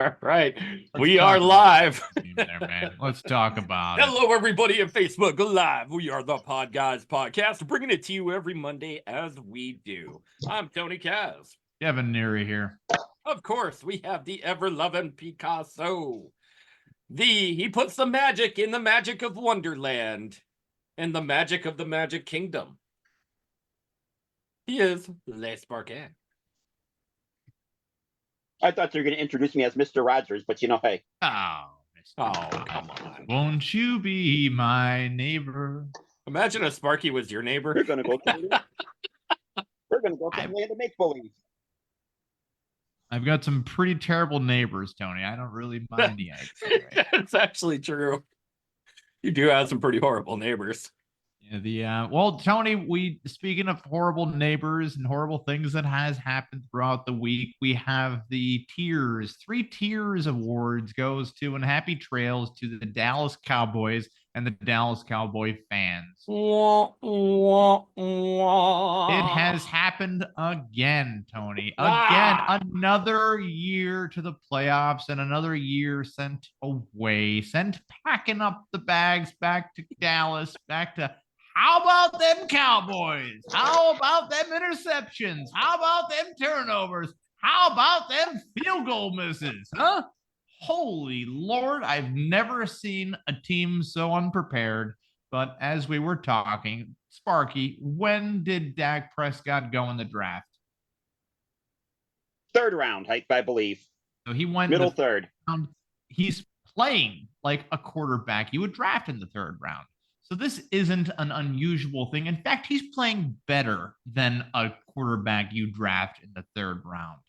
All right. Let's We talk are about live. this team there, man. Let's talk about it. Hello, everybody at Facebook Live. We are the Podguyz Podcast, bringing it to you every Monday as we do. I'm Tony Kaz. Kevin Neary here. Of course, we have the ever-loving Picasso. He puts the magic in the magic of Wonderland and the magic of the Magic Kingdom. He is Les Barquet. I thought you were going to introduce me as Mr. Rogers, but hey. Oh, Come on. Won't you be my neighbor? Imagine if Sparky was your neighbor. We're going to go to the land of make-believe. I've got some pretty terrible neighbors, Tony. I don't really mind the idea. It's actually true. You do have some pretty horrible neighbors. Yeah, well, Tony, speaking of horrible neighbors and horrible things that has happened throughout the week, we have the tiers. 3 tiers awards goes to and happy trails to the Dallas Cowboys and the Dallas Cowboy fans. It has happened again, Tony. Again, another year to the playoffs and another year sent away, sent packing up the bags back to Dallas, back to how about them Cowboys? How about them interceptions? How about them turnovers? How about them field goal misses? Huh? Holy Lord, I've never seen a team so unprepared. But as we were talking, Sparky, when did Dak Prescott go in the draft? 3rd round, I believe. So he went middle 3rd. He's playing like a quarterback you would draft in the 3rd round. So this isn't an unusual thing. In fact, he's playing better than a quarterback you draft in the 3rd round.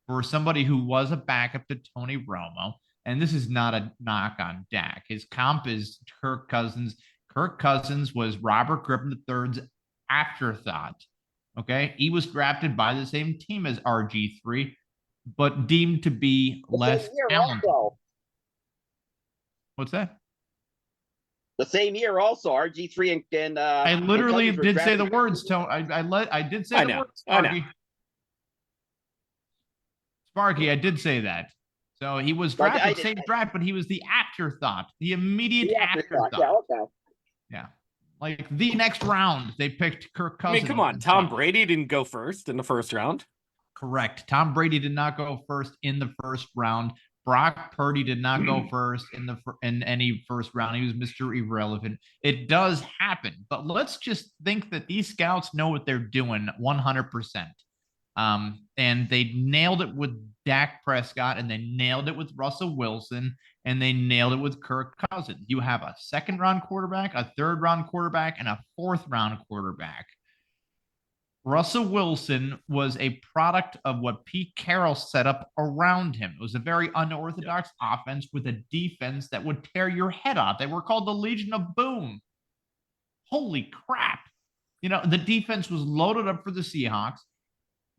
For somebody who was a backup to Tony Romo, and this is not a knock on Dak. His comp is Kirk Cousins. Kirk Cousins was Robert Griffin III's afterthought. Okay, he was drafted by the same team as RG3, but deemed to be less talented. What's that? The same year, also RG3 and I literally did say the words. Tony, I did say the words. Sparky. Sparky, I did say that. So he was drafted same draft, but he was the afterthought, the immediate afterthought. Yeah, okay. Yeah, like the next round they picked Kirk Cousins. I mean, come on, Tom Brady didn't go first in the 1st round. Correct. Tom Brady did not go first in the 1st round. Brock Purdy did not go first in any 1st round. He was Mr. Irrelevant. It does happen, but let's just think that these scouts know what they're doing 100%. And they nailed it with Dak Prescott, and they nailed it with Russell Wilson, and they nailed it with Kirk Cousins. You have a 2nd round quarterback, a 3rd round quarterback, and a 4th round quarterback. Russell Wilson was a product of what Pete Carroll set up around him. It was a very unorthodox offense with a defense that would tear your head off. They were called the Legion of Boom. Holy crap. The defense was loaded up for the Seahawks.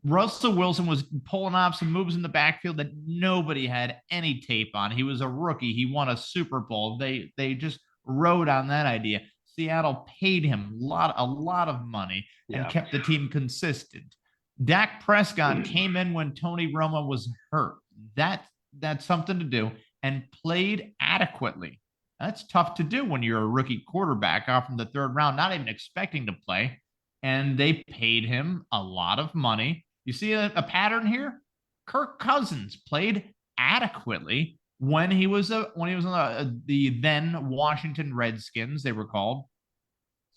Russell Wilson was pulling off some moves in the backfield that nobody had any tape on. He was a rookie. He won a Super Bowl. They just rode on that idea. Seattle paid him a lot of money and kept the team consistent. Dak Prescott came in when Tony Romo was hurt. That's something to do, and played adequately. That's tough to do when you're a rookie quarterback off from the 3rd round, not even expecting to play. And they paid him a lot of money. You see a pattern here? Kirk Cousins played adequately when he was on the then Washington Redskins, they were called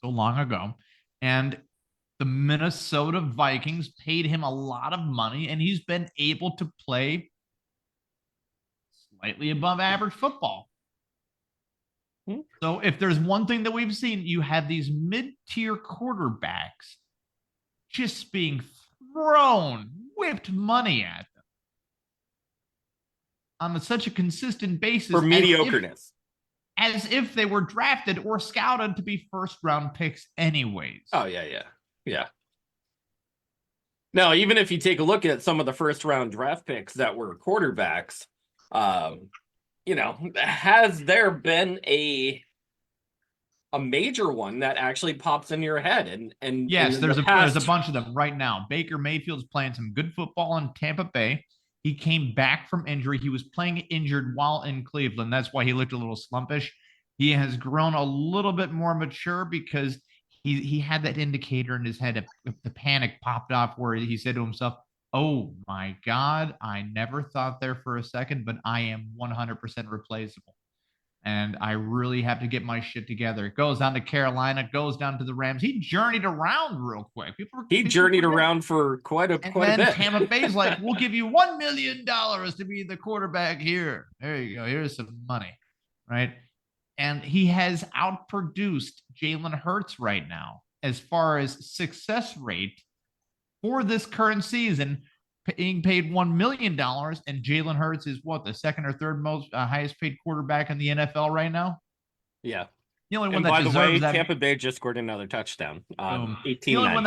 so long ago, and the Minnesota Vikings paid him a lot of money, and he's been able to play slightly above average football. So if there's one thing that we've seen, you have these mid-tier quarterbacks just being whipped money at them on such a consistent basis for mediocreness, as if they were drafted or scouted to be 1st round picks anyways. Oh yeah. Now, even if you take a look at some of the 1st round draft picks that were quarterbacks, has there been a major one that actually pops in your head? And yes, there's a bunch of them right now. Baker Mayfield's playing some good football in Tampa Bay. He came back from injury. He was playing injured while in Cleveland. That's why he looked a little slumpish. He has grown a little bit more mature because he had that indicator in his head. If the panic popped off where he said to himself, "Oh my God, I never thought there for a second, but I am 100% replaceable. And I really have to get my shit together." It goes down to Carolina, goes down to the Rams. He journeyed around real quick. He journeyed around for quite a bit. Tampa Bay's like, "We'll give you $1 million to be the quarterback here. There you go. Here's some money." Right. And he has outproduced Jalen Hurts right now as far as success rate for this current season, being paid $1 million. And Jalen Hurts is what, the second or third most highest paid quarterback in the NFL right now? Yeah. The only one And that by the way, deserves that. Tampa Bay just scored another touchdown. 18-9. The only one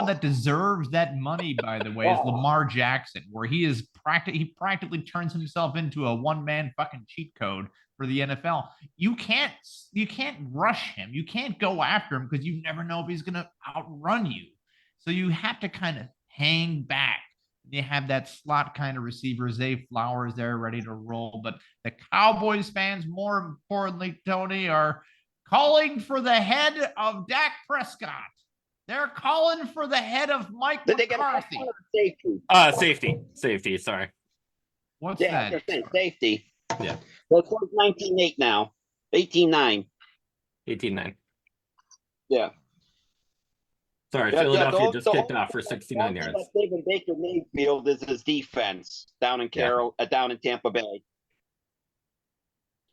that deserves that money, by the way, is Lamar Jackson, where he practically turns himself into a one-man fucking cheat code for the NFL. You can't rush him. You can't go after him because you never know if he's gonna outrun you. So you have to kind of hang back. You have that slot kind of receiver, Zay Flowers, there ready to roll. But the Cowboys fans, more importantly, Tony, are calling for the head of Dak Prescott. They're calling for the head of Mike McCarthy. Safety. Sorry. What's that? Safety. Yeah. Well, it's 19-8 now. 18-9. 18-9. Yeah. Sorry, Philadelphia just kicked off for 69 yards. David Baker Mayfield is his defense down in Tampa Bay.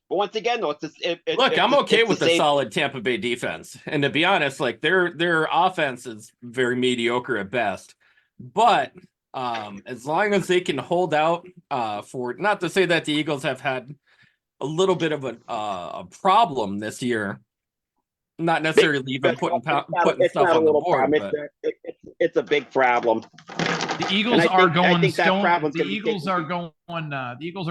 But once again, though, I'm okay with the solid Tampa Bay defense, and to be honest, like their offense is very mediocre at best. But as long as they can hold out, for not to say that the Eagles have had a little bit of a problem this year, not necessarily even putting stuff on the board, but it's a big problem. The Eagles are going stone. The Eagles are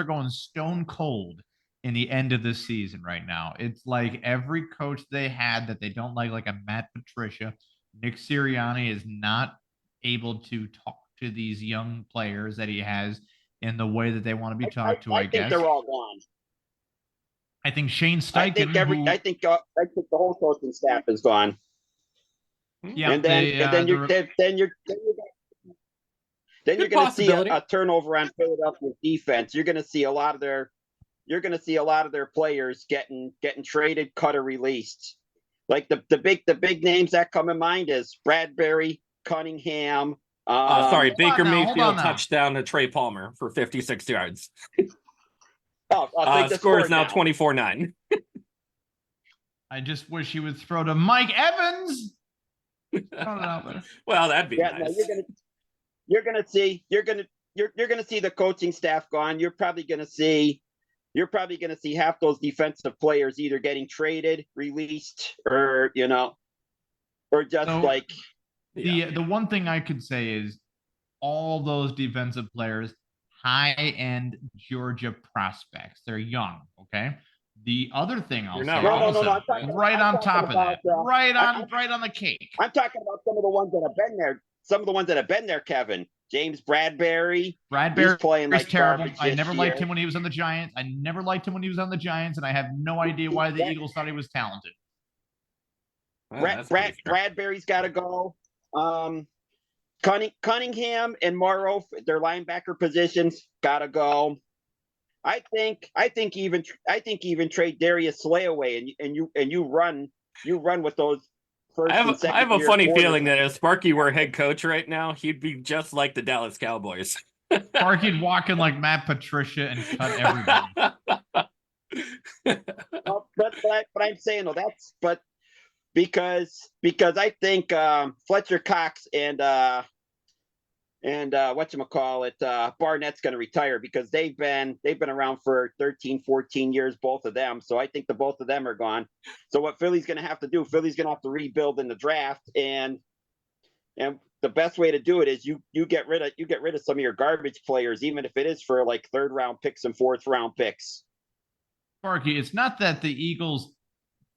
going stone cold in the end of this season right now. It's like every coach they had that they don't like a Matt Patricia, Nick Sirianni is not able to talk to these young players that he has in the way that they want to be talked to. I guess they're all gone. I think Shane Steichen. I think the whole coaching staff is gone. Yeah, and then you're going to see a turnover on Philadelphia's defense. You're going to see a lot of their players getting traded, cut, or released. Like the big names that come in mind is Bradbury, Cunningham. Baker Mayfield touchdown to Trey Palmer for 56 yards. Score is now 24-9. I just wish he would throw to Mike Evans. Well, that'd be nice. No, you're gonna see the coaching staff gone. You're probably gonna see half those defensive players either getting traded, released, or the one thing I could say is all those defensive players, high-end Georgia prospects. They're young, okay? The other thing I'll say, right on top of that, right on the cake. I'm talking about some of the ones that have been there. Some of the ones that have been there, Kevin. James Bradbury. Bradbury's playing like terrible. I never liked him when he was on the Giants. And I have no idea why the Eagles thought he was talented. Well, Bradbury's got to go. Cunningham and Morrow, their linebacker positions, gotta go. I think even trade Darius Slay away and you run with those first. I have a funny feeling that if Sparky were head coach right now, he'd be just like the Dallas Cowboys. Sparky'd walk in like Matt Patricia and cut everybody. But I'm saying because I think Fletcher Cox and Barnett's going to retire because they've been around for 13, 14 years, both of them. So I think the both of them are gone. So what Philly's going to have to do, Philly's going to have to rebuild in the draft, and the best way to do it is you get rid of some of your garbage players, even if it is for like third round picks and fourth round picks. Sparky, it's not that the Eagles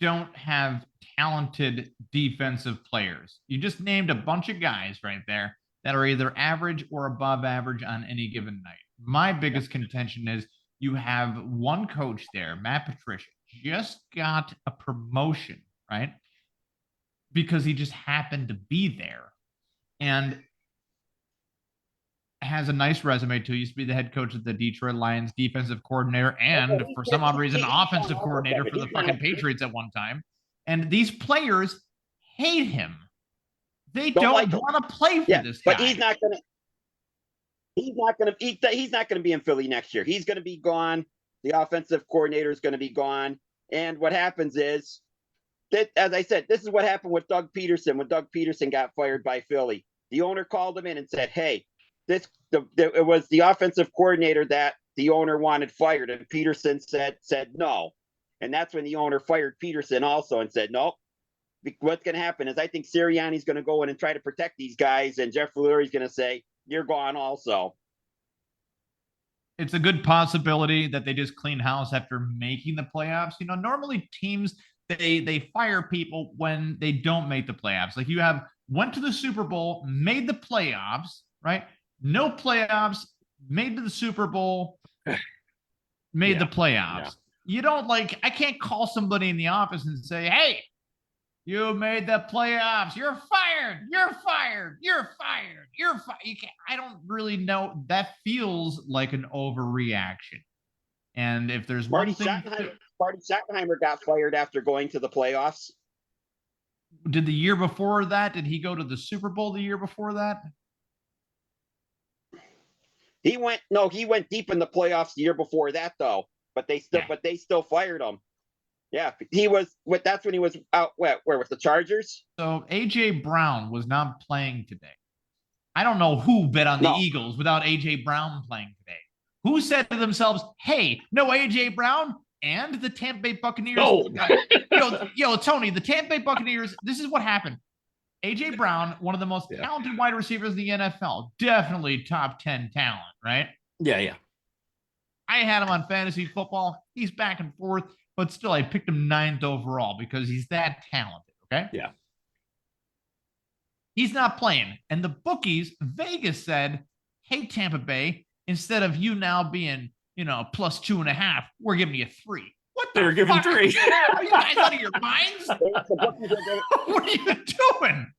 don't have talented defensive players. You just named a bunch of guys right there that are either average or above average on any given night. My biggest contention is you have one coach there, Matt Patricia, just got a promotion, right? Because he just happened to be there and has a nice resume too. He used to be the head coach of the Detroit Lions, defensive coordinator, and for some odd reason, offensive coordinator for the fucking Patriots at one time. And these players hate him. They don't want to play for this guy. But he's not going to. He's not going to be in Philly next year. He's going to be gone. The offensive coordinator is going to be gone. And what happens is that, as I said, this is what happened with Doug Peterson when Doug Peterson got fired by Philly. The owner called him in and said, "Hey, it was the offensive coordinator that the owner wanted fired," and Peterson said no. And that's when the owner fired Peterson also and said, "Nope. What's going to happen is I think Sirianni's going to go in and try to protect these guys, and Jeff Lurie's going to say, 'You're gone also.'" It's a good possibility that they just clean house after making the playoffs. Normally teams, they fire people when they don't make the playoffs. Like you went to the Super Bowl, made the playoffs, right? No playoffs, made to the Super Bowl, made the playoffs. Yeah. You don't I can't call somebody in the office and say, "Hey, you made the playoffs. You're fired. You're fired. You're fired. You're fired." I don't really know. That feels like an overreaction. And if there's Marty Schottenheimer got fired after going to the playoffs. Did the year before that? Did he go to the Super Bowl the year before that? He went deep in the playoffs the year before that though. But they still fired him. Yeah, that's when he was out where with the Chargers. So AJ Brown was not playing today. I don't know who bet on the Eagles without AJ Brown playing today. Who said to themselves, "Hey, no AJ Brown," and the Tampa Bay Buccaneers? Yo, Tony, the Tampa Bay Buccaneers, this is what happened. AJ Brown, one of the most talented wide receivers in the NFL, definitely top 10 talent, right? Yeah. I had him on fantasy football. He's back and forth, but still I picked him 9th overall because he's that talented, okay? Yeah. He's not playing. And the bookies, Vegas said, "Hey, Tampa Bay, instead of you now being, plus 2.5, we're giving you 3. What the They're giving 3. Are you guys out of your minds? What are you doing?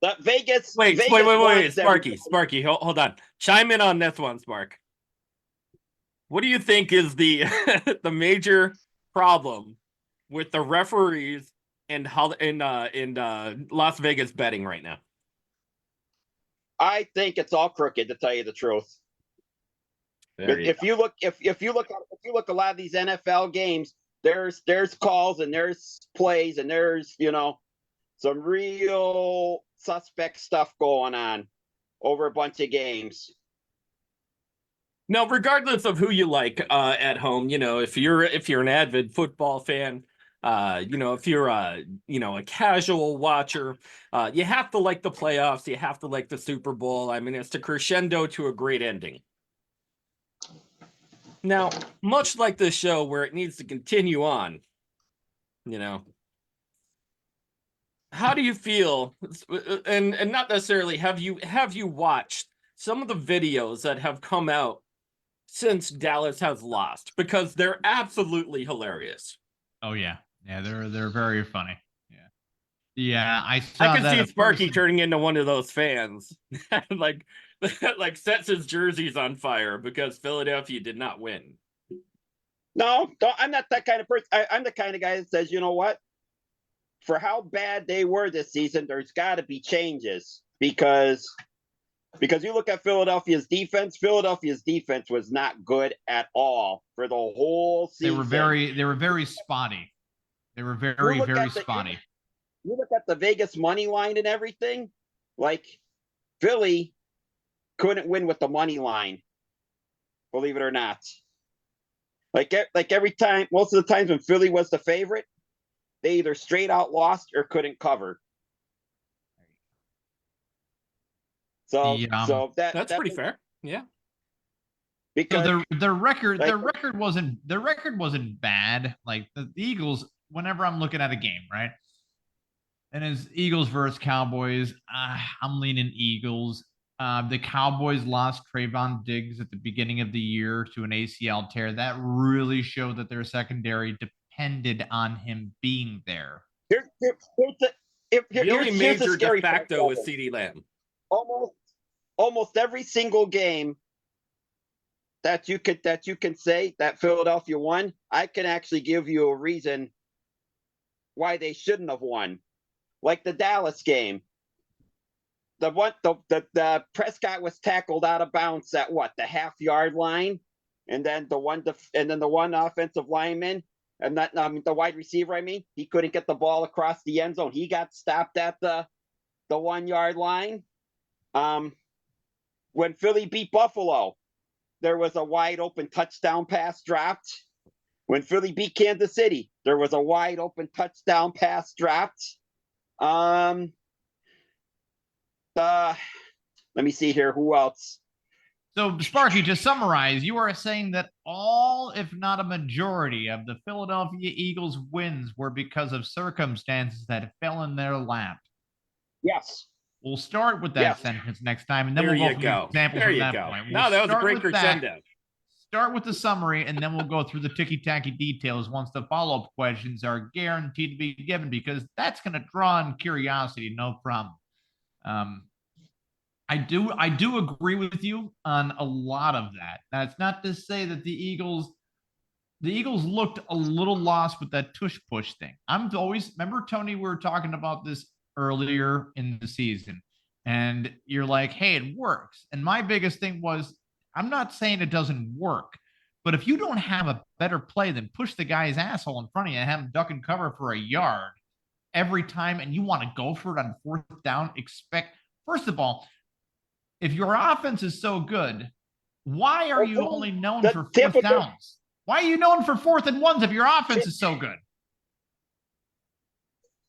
That Vegas. Wait, Sparky, hold on. Chime in on this one, Spark. What do you think is the the major problem with the referees in Las Vegas betting right now? I think it's all crooked, to tell you the truth. If you look a lot of these NFL games, there's calls and there's plays and there's some real suspect stuff going on over a bunch of games. Now, regardless of who you like at home, if you're an avid football fan, if you're a casual watcher, you have to like the playoffs. You have to like the Super Bowl. I mean, it's the crescendo to a great ending. Now, much like this show where it needs to continue on, how do you feel? And not necessarily have you watched some of the videos that have come out since Dallas has lost, because they're absolutely hilarious. Oh yeah. Yeah, they're very funny. Yeah, I can see Sparky turning into one of those fans, like sets his jerseys on fire because Philadelphia did not win. No, I'm not that kind of person. I'm the kind of guy that says, you know what? For how bad they were this season, there's got to be changes because you look at Philadelphia's defense. Philadelphia's defense was not good at all for the whole season. They were very spotty. They were very spotty. You look at the Vegas money line and everything, like Philly couldn't win with the money line, believe it or not. Like every time, most of the times when Philly was the favorite, they either straight out lost or couldn't cover. So that's pretty fair. Yeah. Because so their record wasn't bad. Like the Eagles, whenever I'm looking at a game, right? And it's Eagles versus Cowboys. I'm leaning Eagles. The Cowboys lost Trayvon Diggs at the beginning of the year to an ACL tear. That really showed that their secondary depended on him being there. Here's The only here's the major de scary facto is part. CeeDee Lamb. Almost every single game that you can say that Philadelphia won, I can actually give you a reason why they shouldn't have won. Like the Dallas game. The Prescott was tackled out of bounds at the half-yard line, and then the one offensive lineman, and the wide receiver, he couldn't get the ball across the end zone. He got stopped at the 1-yard line. When Philly beat Buffalo, there was a wide open touchdown pass dropped. When Philly beat Kansas City, there was a wide open touchdown pass dropped. Let me see here. Who else? So, Sparky, to summarize, you are saying that all, if not a majority, of the Philadelphia Eagles' wins were because of circumstances that fell in their lap. Yes. We'll start with that sentence next time, and then There we'll you go go. through examples There from you that go. point. No, that was a great crescendo. Start with the summary, and then we'll go through the ticky-tacky details once the follow-up questions are guaranteed to be given, because that's going to draw in curiosity, no problem. I do agree with you on a lot of that. That's not to say that the Eagles looked a little lost with that tush push thing. Remember, Tony, we were talking about this earlier in the season, and you're like, hey, it works. And my biggest thing was, I'm not saying it doesn't work, but if you don't have a better play than push the guy's asshole in front of you and have him duck and cover for a yard every time, and you want to go for it on 4th down, first of all, if your offense is so good, why are you only known for 4th downs? Why are you known for 4th and 1s if your offense is so good?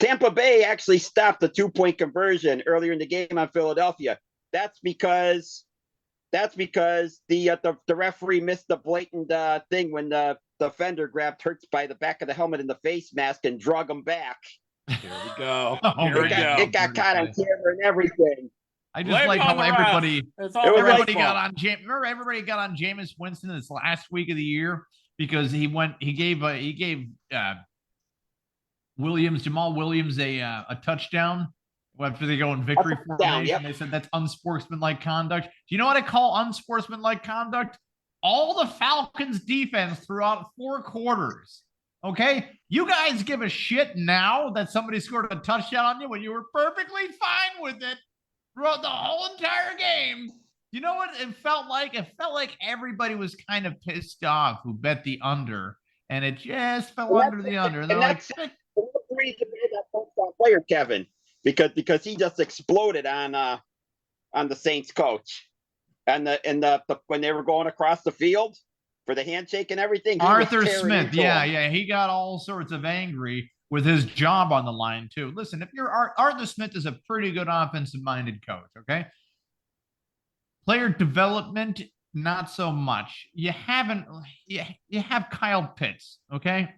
Tampa Bay actually stopped the 2-point conversion earlier in the game on Philadelphia. That's because the referee missed the blatant thing when the defender grabbed Hurts by the back of the helmet in the face mask and drug him back. Here we go. It got caught on camera and everything. I just like how everybody got on. Remember, everybody got on Jameis Winston this last week of the year because he gave Jamal Williams a touchdown after they go in victory formation. Yep. They said that's unsportsmanlike conduct. Do you know what I call unsportsmanlike conduct? All the Falcons defense throughout 4 quarters. Okay, you guys give a shit now that somebody scored a touchdown on you when you were perfectly fine with it throughout the whole entire game. You know what it felt like? It felt like everybody was kind of pissed off who bet the under, and it just fell under the under. And they're like, that's the reason that touchdown player, Kevin, because he just exploded on the Saints coach, and when they were going across the field for the handshake and everything. Arthur Smith, he got all sorts of angry with his job on the line too. Listen, if you're Arthur Smith is a pretty good offensive-minded coach, okay? Player development, not so much. You have Kyle Pitts, okay?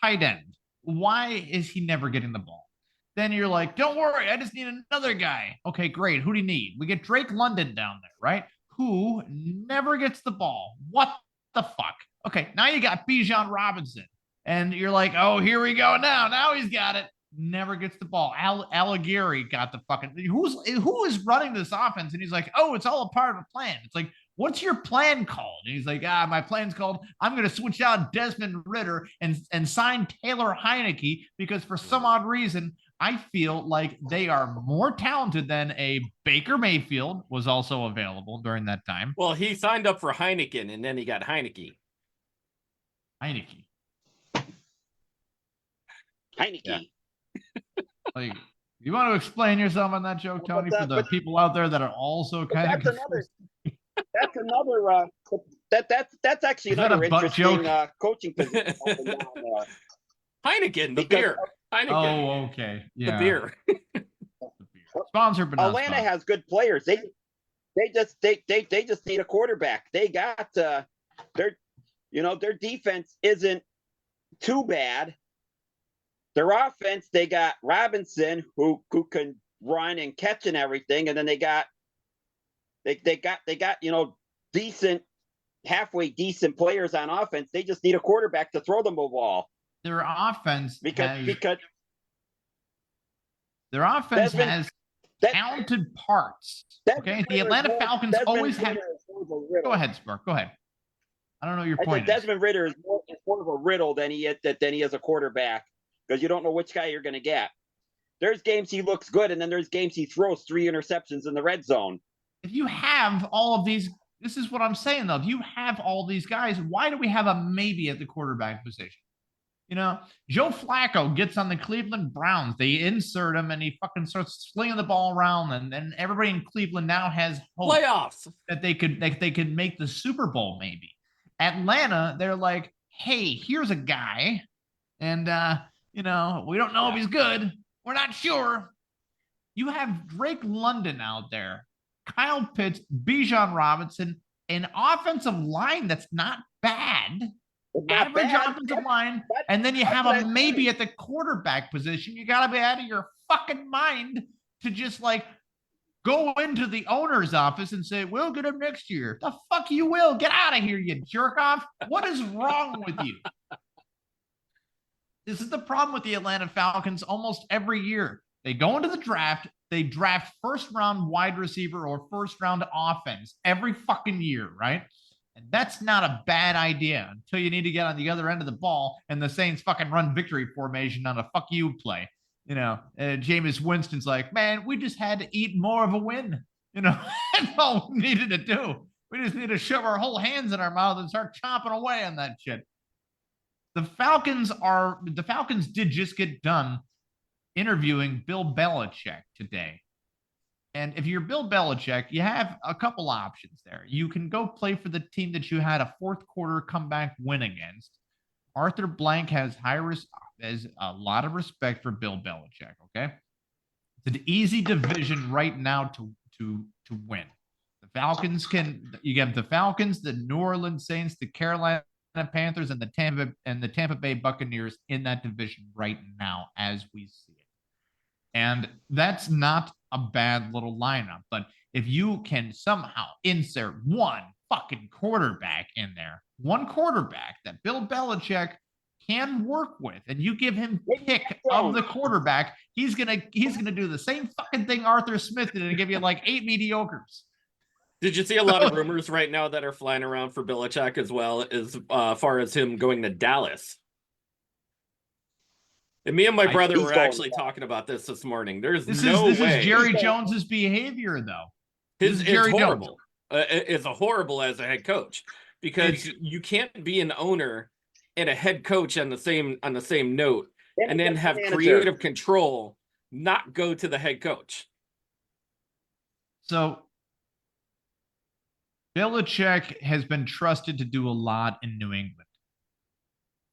Tight end. Why is he never getting the ball? Then you're like, don't worry, I just need another guy. Okay, great. Who do you need? We get Drake London down there, right? Who never gets the ball. What the fuck? Okay, now you got Bijan Robinson. And you're like, oh, here we go now. Now he's got it. Never gets the ball. Allighieri got the fucking who is running this offense? And he's like, oh, it's all a part of a plan. It's like, what's your plan called? And he's like, my plan's called, I'm going to switch out Desmond Ridder and sign Taylor Heineke because for some odd reason, I feel like they are more talented than a Baker Mayfield was also available during that time. Well, he signed up for Heineken and then he got Heineke. Yeah. Like, you want to explain yourself on that joke, Tony, for the people out there that are also kind of confused? That's actually another interesting coaching position. Heineken, the beer. Heineken. Oh, okay. Yeah. The beer. Sponsor, but Atlanta has good players. They just need a quarterback. They got their defense isn't too bad. Their offense, they got Robinson who can run and catch and everything, and then they got They got decent, halfway decent players on offense. They just need a quarterback to throw them the ball. Their offense Because has talented parts. Okay, the Atlanta Falcons always have. Go ahead, Spark. Go ahead. I don't know your point. Desmond Ridder is more of a riddle than he is a quarterback, because you don't know which guy you're going to get. There's games he looks good, and then there's games he throws 3 interceptions in the red zone. If you have all of these, this is what I'm saying though. If you have all these guys, why do we have a maybe at the quarterback position? Joe Flacco gets on the Cleveland Browns. They insert him, and he fucking starts slinging the ball around, and then everybody in Cleveland now has hope Playoffs that they could make the Super Bowl maybe. Atlanta, they're like, hey, here's a guy, and we don't know if he's good. We're not sure. You have Drake London out there, Kyle Pitts, Bijan Robinson, an offensive line that's not bad. Average offensive line, and then you have a maybe at the quarterback position. You got to be out of your fucking mind to just like go into the owner's office and say, we'll get him next year. The fuck you will. Get out of here, you jerk off. What is wrong with you? This is the problem with the Atlanta Falcons almost every year. They go into the draft, they draft first round wide receiver or first round offense every fucking year, right? And that's not a bad idea until you need to get on the other end of the ball and the Saints fucking run victory formation on a fuck you play. Jameis Winston's like, man, we just had to eat more of a win. That's all we needed to do. We just need to shove our whole hands in our mouth and start chomping away on that shit. The Falcons did just get done interviewing Bill Belichick today. And if you're Bill Belichick, you have a couple options there. You can go play for the team that you had a fourth quarter comeback win against. Arthur Blank has a lot of respect for Bill Belichick, okay? It's an easy division right now to win. The Falcons you get the Falcons, the New Orleans Saints, the Carolina Panthers, and the Tampa Bay Buccaneers in that division right now as we see it. And that's not a bad little lineup. But if you can somehow insert one fucking quarterback in there, one quarterback that Bill Belichick can work with, and you give him pick of the quarterback, he's gonna do the same fucking thing Arthur Smith did and give you like 8 mediocres. Did you see a lot of rumors right now that are flying around for Belichick as well, as far as him going to Dallas? And me and my brother were actually talking about this morning. This is Jerry Jones's behavior, though. It's horrible. It's horrible as a head coach, because you can't be an owner and a head coach on the same note, and then have creative control not go to the head coach. So Belichick has been trusted to do a lot in New England.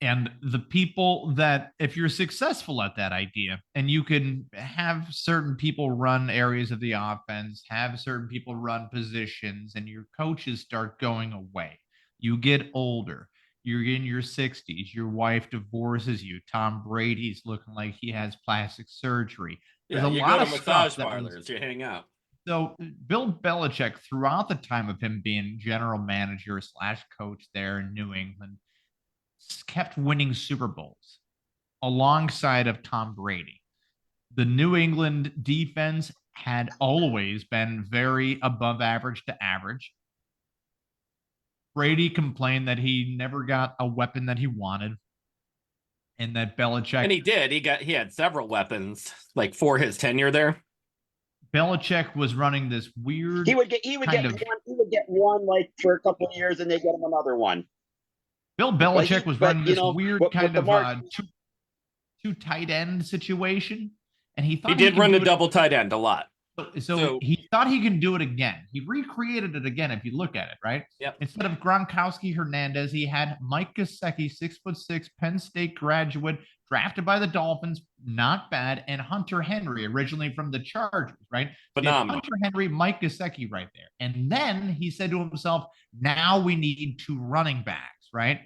And the people that, if you're successful at that idea, and you can have certain people run areas of the offense, have certain people run positions, and your coaches start going away, you get older, you're in your 60s, your wife divorces you, Tom Brady's looking like he has plastic surgery. There's a lot of massage parlors, you hang out. So Bill Belichick, throughout the time of him being general manager / coach there in New England, kept winning Super Bowls alongside of Tom Brady. The New England defense had always been very above average to average. Brady complained that he never got a weapon that he wanted, and that Belichick, and he did. He had several weapons like for his tenure there. Belichick was running this weird. He would get one like for a couple of years, and they get him another one. Bill Belichick was running this weird kind of two tight end situation, and he thought he did run a double tight end a lot. So he thought he can do it again. He recreated it again. If you look at it, right? Yep. Instead of Gronkowski Hernandez, he had Mike Gesicki, 6'6", Penn State graduate, drafted by the Dolphins, not bad, and Hunter Henry, originally from the Chargers, right? Phenomenal. Hunter Henry, Mike Gesicki right there. And then he said to himself, now we need 2 running backs, right?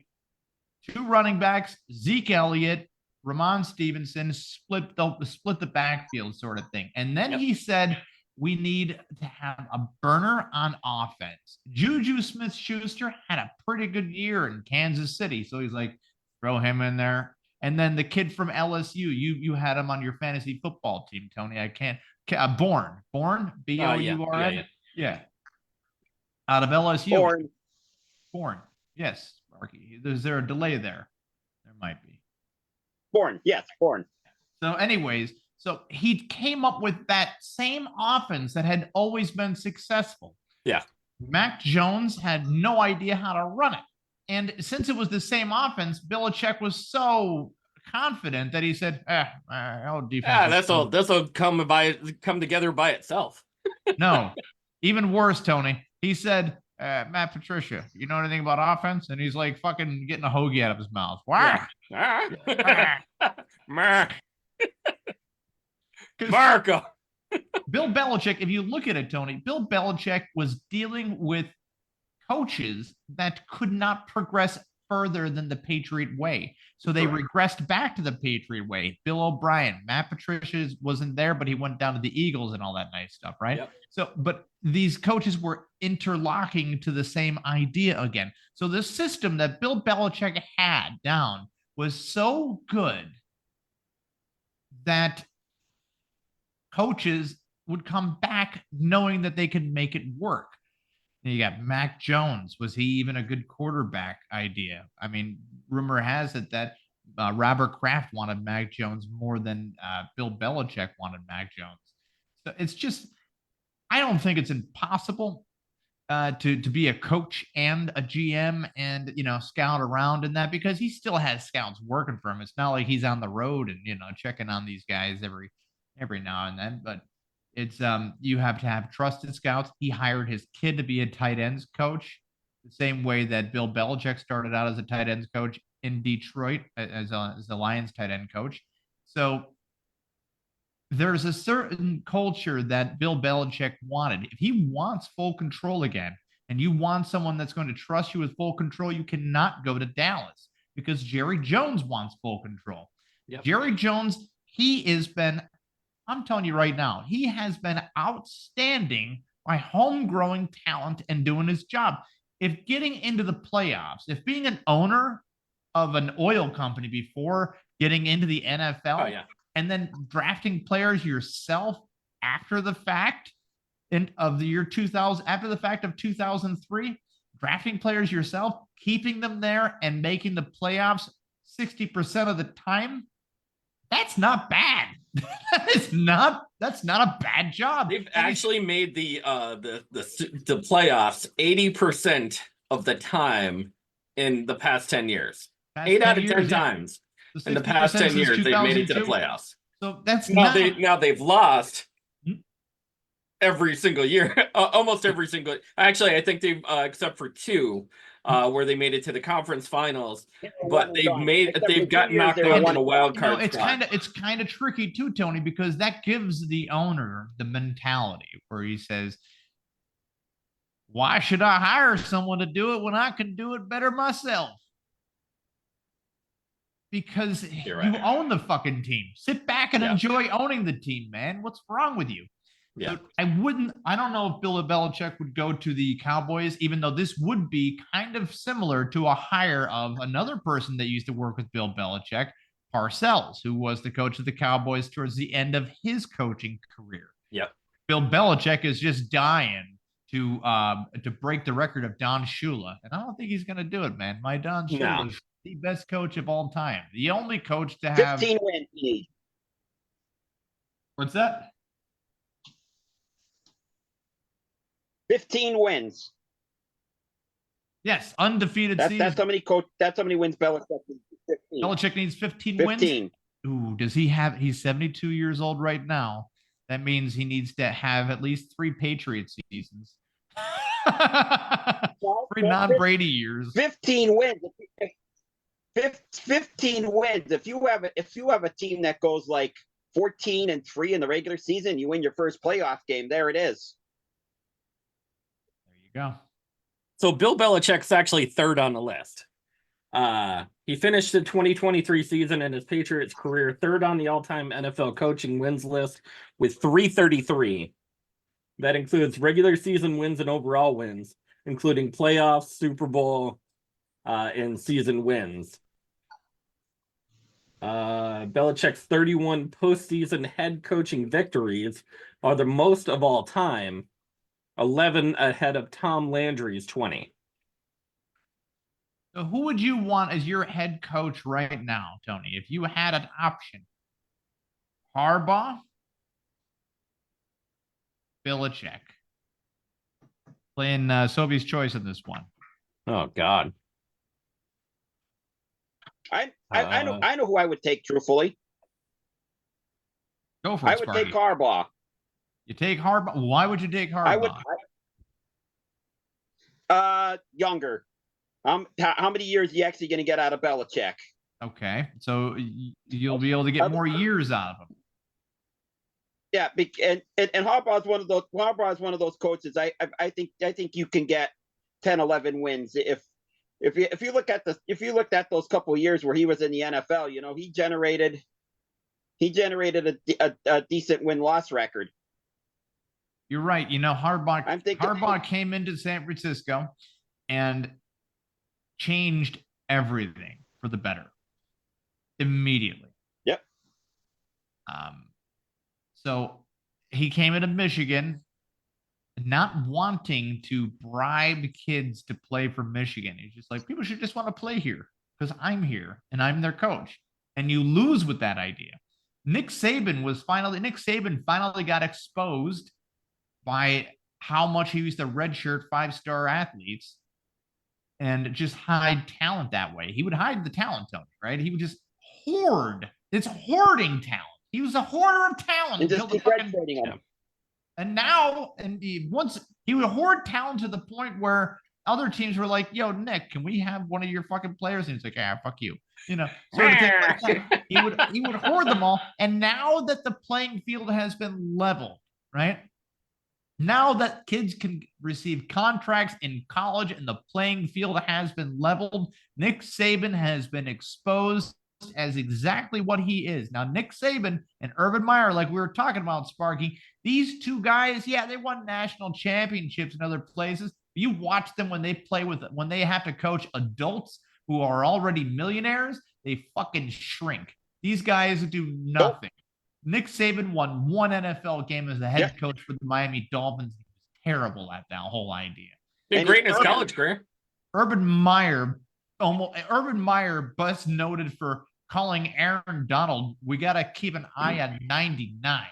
2 running backs, Zeke Elliott, Ramon Stevenson, split the backfield sort of thing. And then he said, we need to have a burner on offense. Juju Smith-Schuster had a pretty good year in Kansas City, so he's like, throw him in there. And then the kid from LSU, you had him on your fantasy football team, Tony. I can't. Bourne, B-O-U-R-N. Yeah. Out of LSU. Bourne. Yes, Marky. Is there a delay there? There might be. Bourne. Yes, Bourne. So anyways, so he came up with that same offense that had always been successful. Yeah. Mac Jones had no idea how to run it. And since it was the same offense, Belichick was so confident that he said, our defense. Yeah, this'll come together by itself. No, even worse, Tony. He said, Matt Patricia, you know anything about offense? And he's like fucking getting a hoagie out of his mouth. Why? Marco. Bill Belichick, if you look at it, Tony, Bill Belichick was dealing with coaches that could not progress further than the Patriot way. So they regressed back to the Patriot way. Bill O'Brien, Matt Patricia wasn't there, but he went down to the Eagles and all that nice stuff, right? Yep. So, but these coaches were interlocking to the same idea again. So the system that Bill Belichick had down was so good that coaches would come back knowing that they could make it work. You got Mac Jones. Was he even a good quarterback idea? I mean, rumor has it that Robert Kraft wanted Mac Jones more than Bill Belichick wanted Mac Jones. So it's just, I don't think it's impossible to be a coach and a GM and, scout around in that, because he still has scouts working for him. It's not like he's on the road and, checking on these guys every now and then, but it's you have to have trusted scouts. He hired his kid to be a tight ends coach, the same way that Bill Belichick started out as a tight ends coach in Detroit as the Lions tight end coach. So there's a certain culture that Bill Belichick wanted. If he wants full control again, and you want someone that's going to trust you with full control, you cannot go to Dallas, because Jerry Jones wants full control. Yep. Jerry Jones, I'm telling you right now, he has been outstanding by homegrowing talent and doing his job. If getting into the playoffs, if being an owner of an oil company before getting into the NFL, and then drafting players yourself after the fact of the year 2000, after the fact of 2003, drafting players yourself, keeping them there and making the playoffs 60% of the time, that's not bad. That's not a bad job. They've actually made the playoffs 80% of the time in the past 10 years. 8 out of 10 times in the past 10 years they've made it to the playoffs. So that's now they've lost every single year, almost every single. Actually, I think they've except for 2. Where they made it to the conference finals, but they've gotten knocked out in a wild card. It's kind of tricky too, Tony, because that gives the owner the mentality where he says, "Why should I hire someone to do it when I can do it better myself?" Because you own the fucking team. Sit back and enjoy owning the team, man. What's wrong with you? Yeah, I don't know if Bill Belichick would go to the Cowboys, even though this would be kind of similar to a hire of another person that used to work with Bill Belichick, Parcells, who was the coach of the Cowboys towards the end of his coaching career. Yep. Bill Belichick is just dying to break the record of Don Shula, and I don't think he's going to do it, man. My Don Shula is the best coach of all time, the only coach to have 15 wins. What's that? 15 wins. Yes, undefeated season. That's how many wins Belichick needs. 15. Belichick needs 15 wins. Ooh, does he have? He's 72 years old right now. That means he needs to have at least 3 Patriot seasons. 3 non-Brady years. 15 wins. 15 wins. If you have a team that goes like 14-3 in the regular season, you win your first playoff game. There it is. Go. So Bill Belichick's actually 3rd on the list. He finished the 2023 season in his Patriots career 3rd on the all-time NFL coaching wins list with 333. That includes regular season wins and overall wins, including playoffs, Super Bowl, and season wins. Belichick's 31 postseason head coaching victories are the most of all time, 11 ahead of Tom Landry's 20. So who would you want as your head coach right now, Tony? If you had an option, Harbaugh, Belichick, playing Sobe's choice in this one. Oh God. I know who I would take. Truthfully, Go for it. I would take Harbaugh. You take Harbaugh. Why would you take Harbaugh? Younger. How many years are you actually going to get out of Belichick? Okay, so you'll be able to get more years out of him. Yeah, and Harbaugh is one of those. Harbaugh is one of those coaches. I think you can get 10, 11 wins if you look at those couple of years where he was in the NFL. You know, he generated a decent win-loss record. You're right. You know, Harbaugh came into San Francisco and changed everything for the better immediately. Yep. So he came into Michigan not wanting to bribe kids to play for Michigan. He's just like, people should just want to play here because I'm here and I'm their coach. And you lose with that idea. Nick Saban finally got exposed by how much he used to redshirt 5-star athletes and just hide talent that way. He would hide the talent, Tony, right? He would just hoard. It's hoarding talent. He was a hoarder of talent until the fucking. And now, once he would hoard talent to the point where other teams were like, "Yo, Nick, can we have one of your fucking players?" And he's like, "Ah, fuck you," you know. Sort of thing like that. He would hoard them all. And now that the playing field has been leveled, right? Now that kids can receive contracts in college and the playing field has been leveled, Nick Saban has been exposed as exactly what he is. Now, Nick Saban and Urban Meyer, like we were talking about, Sparky, these two guys, yeah, they won national championships in other places. You watch them when they have to coach adults who are already millionaires, they fucking shrink. These guys do nothing. Nick Saban won one NFL game as the head coach for the Miami Dolphins. He was terrible at that whole idea. Been great in his college career. Urban Meyer, best noted for calling Aaron Donald, we got to keep an eye on 99.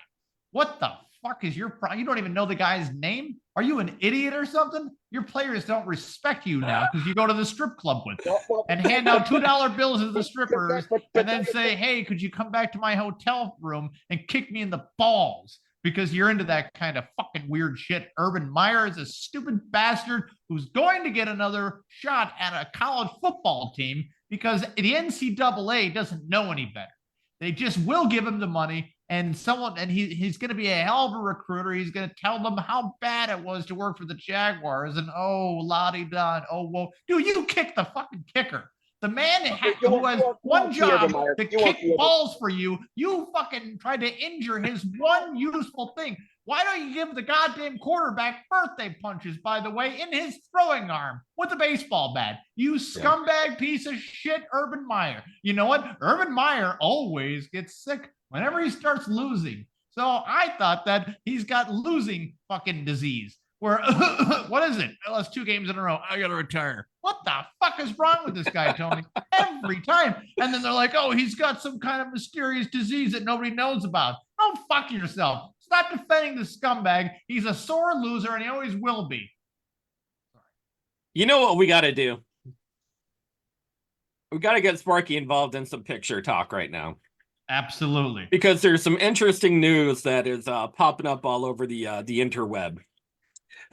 What the fuck is your problem? You don't even know the guy's name? Are you an idiot or something? Your players don't respect you now because you go to the strip club with them and hand out $2 bills to the strippers and then say, "Hey, could you come back to my hotel room and kick me in the balls?" Because you're into that kind of fucking weird shit. Urban Meyer is a stupid bastard who's going to get another shot at a college football team because the NCAA doesn't know any better. They just will give him the money, and he's going to be a hell of a recruiter. He's going to tell them how bad it was to work for the Jaguars, and la-di-da, whoa. Dude, you kick the fucking kicker. The man who has one job to kick balls for you, you fucking tried to injure his one useful thing. Why don't you give the goddamn quarterback birthday punches, by the way, in his throwing arm with a baseball bat? You scumbag piece of shit, Urban Meyer. You know what? Urban Meyer always gets sick whenever he starts losing. So I thought that he's got losing fucking disease. Where, what is it? I lost 2 games in a row. I got to retire. What the fuck is wrong with this guy, Tony? Every time. And then they're like, "Oh, he's got some kind of mysterious disease that nobody knows about." Oh, fuck yourself. Stop defending the scumbag. He's a sore loser, and he always will be. You know what we got to do? We got to get Sparky involved in some picture talk right now. Absolutely. Because there's some interesting news that is popping up all over the interweb.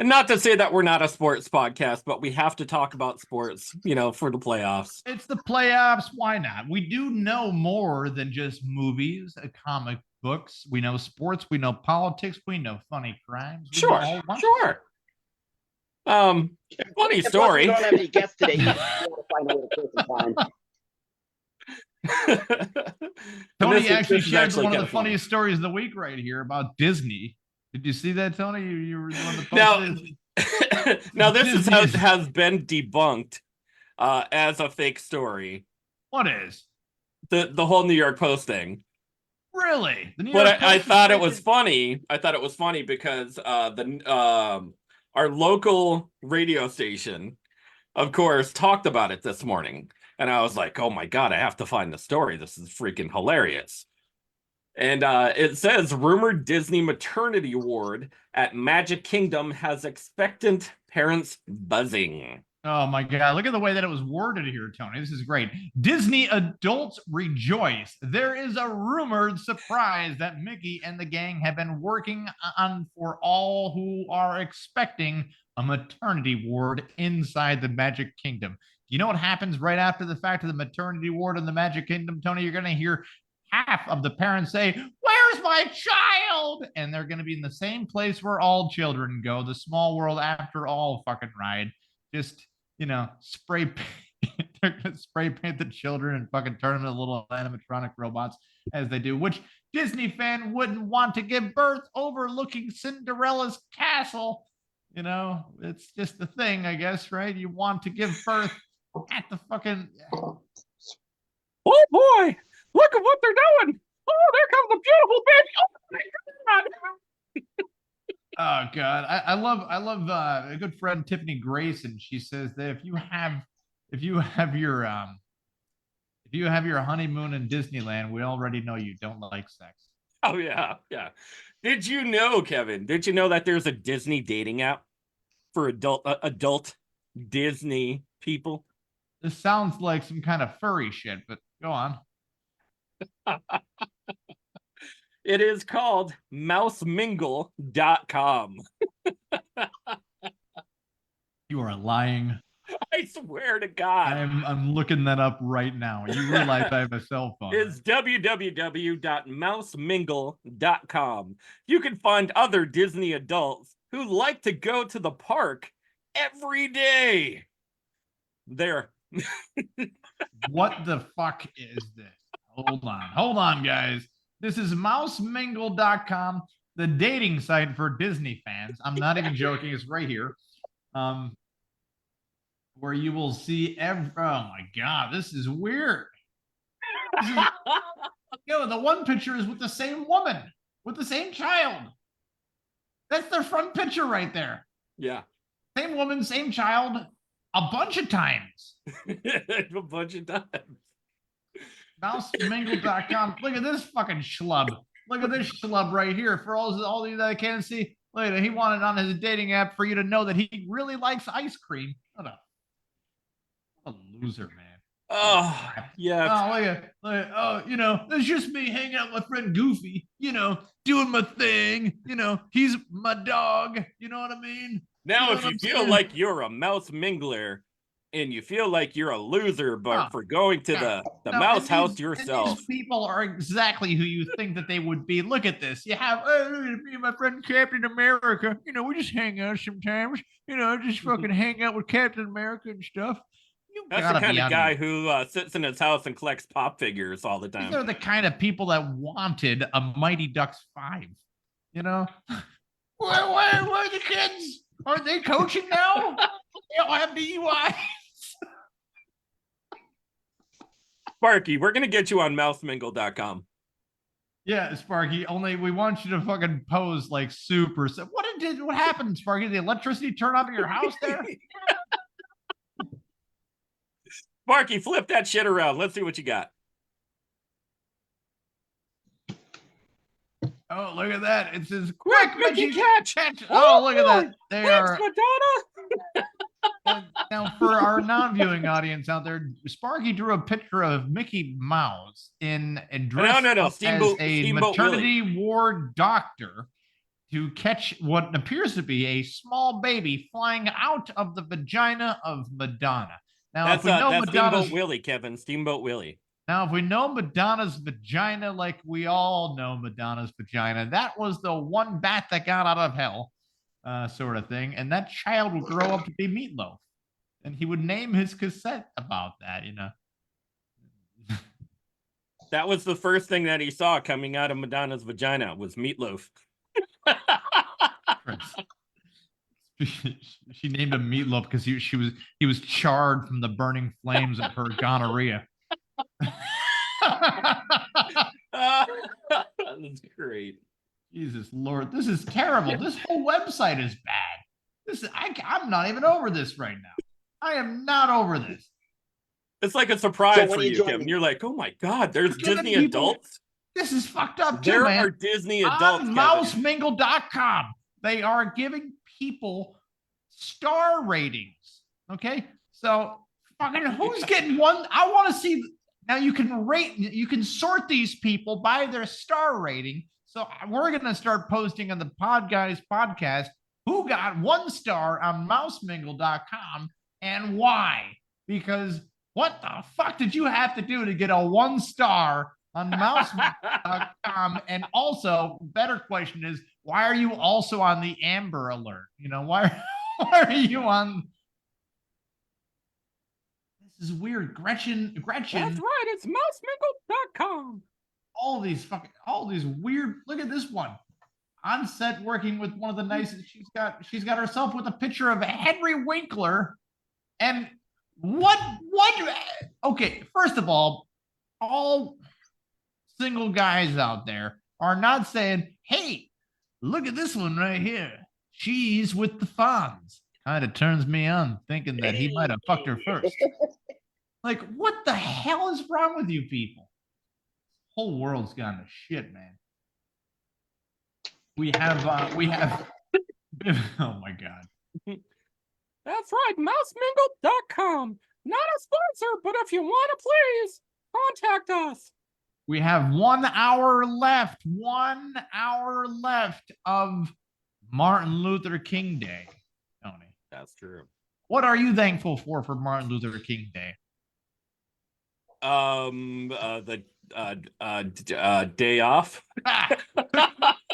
And not to say that we're not a sports podcast, but we have to talk about sports, for the playoffs. It's the playoffs. Why not? We do know more than just movies, comic books. We know sports. We know politics. We know funny crimes. Sure. Funny story. We don't have any guests today. Tony actually shared one of the funniest stories of the week right here about Disney. Did you see that, Tony? You were the one that Now, posted? now this is how it Disney- has been debunked as a fake story. What is? The whole New York Post thing. Really? The New But York I Post thought it fake was funny. I thought it was funny because our local radio station, of course, talked about it this morning. And I was like, oh my God, I have to find the story. This is freaking hilarious. And it says rumored Disney maternity ward at Magic Kingdom has expectant parents buzzing. Oh my God. Look at the way that it was worded here, Tony. This is great. Disney adults rejoice. There is a rumored surprise that Mickey and the gang have been working on for all who are expecting a maternity ward inside the Magic Kingdom. You know what happens right after the fact of the maternity ward in the Magic Kingdom, Tony? You're going to hear half of the parents say, "Where's my child?" And they're going to be in the same place where all children go, the Small World After All fucking ride. Just, spray paint. They're going to spray paint the children and fucking turn them into little animatronic robots as they do. Which Disney fan wouldn't want to give birth overlooking Cinderella's castle? It's just the thing, I guess, right? You want to give birth at the fucking. Oh boy, look at what they're doing. Oh, there comes the beautiful baby. Oh my God. Oh God, I love a good friend Tiffany Grayson. She says that if you have your honeymoon in Disneyland, we already know you don't like sex. Oh yeah. Did you know, Kevin? Did you know that there's a Disney dating app for adult Disney people? This sounds like some kind of furry shit, but go on. It is called mousemingle.com. You are lying. I swear to God. I'm looking that up right now. You realize I have a cell phone. It's www.mousemingle.com. You can find other Disney adults who like to go to the park every day. There. What the fuck is this? Hold on, guys. This is mousemingle.com, the dating site for Disney fans. I'm not even joking. It's right here. Where you will see oh my God, this is weird. The one picture is with the same woman, with the same child. That's their front picture right there. Yeah. Same woman, same child, a bunch of times. A bunch of times. Mousemingle.com. Look at this fucking schlub. Look at this schlub right here. For all of you that can't see, later he wanted on his dating app for you to know that he really likes ice cream. What a loser, man. Oh, yeah. Oh, it's just me hanging out with my friend Goofy, doing my thing. He's my dog. You know what I mean? Now, You know if what you I'm feel saying? like you're a mouse mingler and you feel like you're a loser, but for going to the No, mouse and house these- yourself. and these people are exactly who you think that they would be. Look at this. You have me and my friend Captain America. We just hang out sometimes. Just fucking hang out with Captain America and stuff. You That's gotta the kind be of out guy of who sits in his house and collects pop figures all the These time. are the kind of people that wanted a Mighty Ducks 5. Where are the kids? Are they coaching now? They all have DUI. Sparky, we're going to get you on mousemingle.com. Yeah, Sparky. Only we want you to fucking pose like super. What happened, Sparky? Did the electricity turn on in your house there? Sparky, flip that shit around. Let's see what you got. Oh, look at that! It says quick, Mickey, Mickey, catch! Oh, look at that! They Thanks, are Madonna! now for our non-viewing audience out there. Sparky drew a picture of Mickey Mouse in a dress No. up as a maternity ward doctor to catch what appears to be a small baby flying out of the vagina of Madonna. Now, That's if we know Madonna's Steamboat Willie, Kevin. Steamboat Willie. Now, if we know Madonna's vagina like we all know Madonna's vagina, that was the one bat that got out of hell, sort of thing. And that child would grow up to be Meatloaf. And he would name his cassette about that, That was the first thing that he saw coming out of Madonna's vagina was Meatloaf. She named him Meatloaf because he was charred from the burning flames of her gonorrhea. That's great. Jesus Lord, this is terrible. This whole website is bad. I'm not even over this right now. I am not over this. It's like a surprise for you you, join Kevin. me- You're like, oh my God, there's You're giving Disney people- adults. This is fucked up too, There man. are Disney adults, On Kevin. mousemingle.com. They are giving people star ratings. Okay. So fucking who's getting one? I want to see. Now you can sort these people by their star rating. So we're going to start posting on the Podguyz podcast who got 1 star on mousemingle.com and why. Because what the fuck did you have to do to get a 1 star on mousemingle.com? And also, better question is, why are you also on the Amber Alert? You know, why are you on? This is weird. Gretchen. That's right. It's mousemingle.com. All these weird. Look at this one. On set working with one of the nicest. She's got herself with a picture of Henry Winkler. And what? Okay, first of all single guys out there are not saying, hey, look at this one right here. She's with the Fonz. Kind of turns me on thinking that he might have fucked her first. Like, what the hell is wrong with you people? The whole world's gone to shit, man. We have oh my God. That's right, mousemingle.com. Not a sponsor, but if you want to, please contact us. We have 1 hour left. 1 hour left of Martin Luther King Day, Tony. That's true. What are you thankful for Martin Luther King Day? The day off.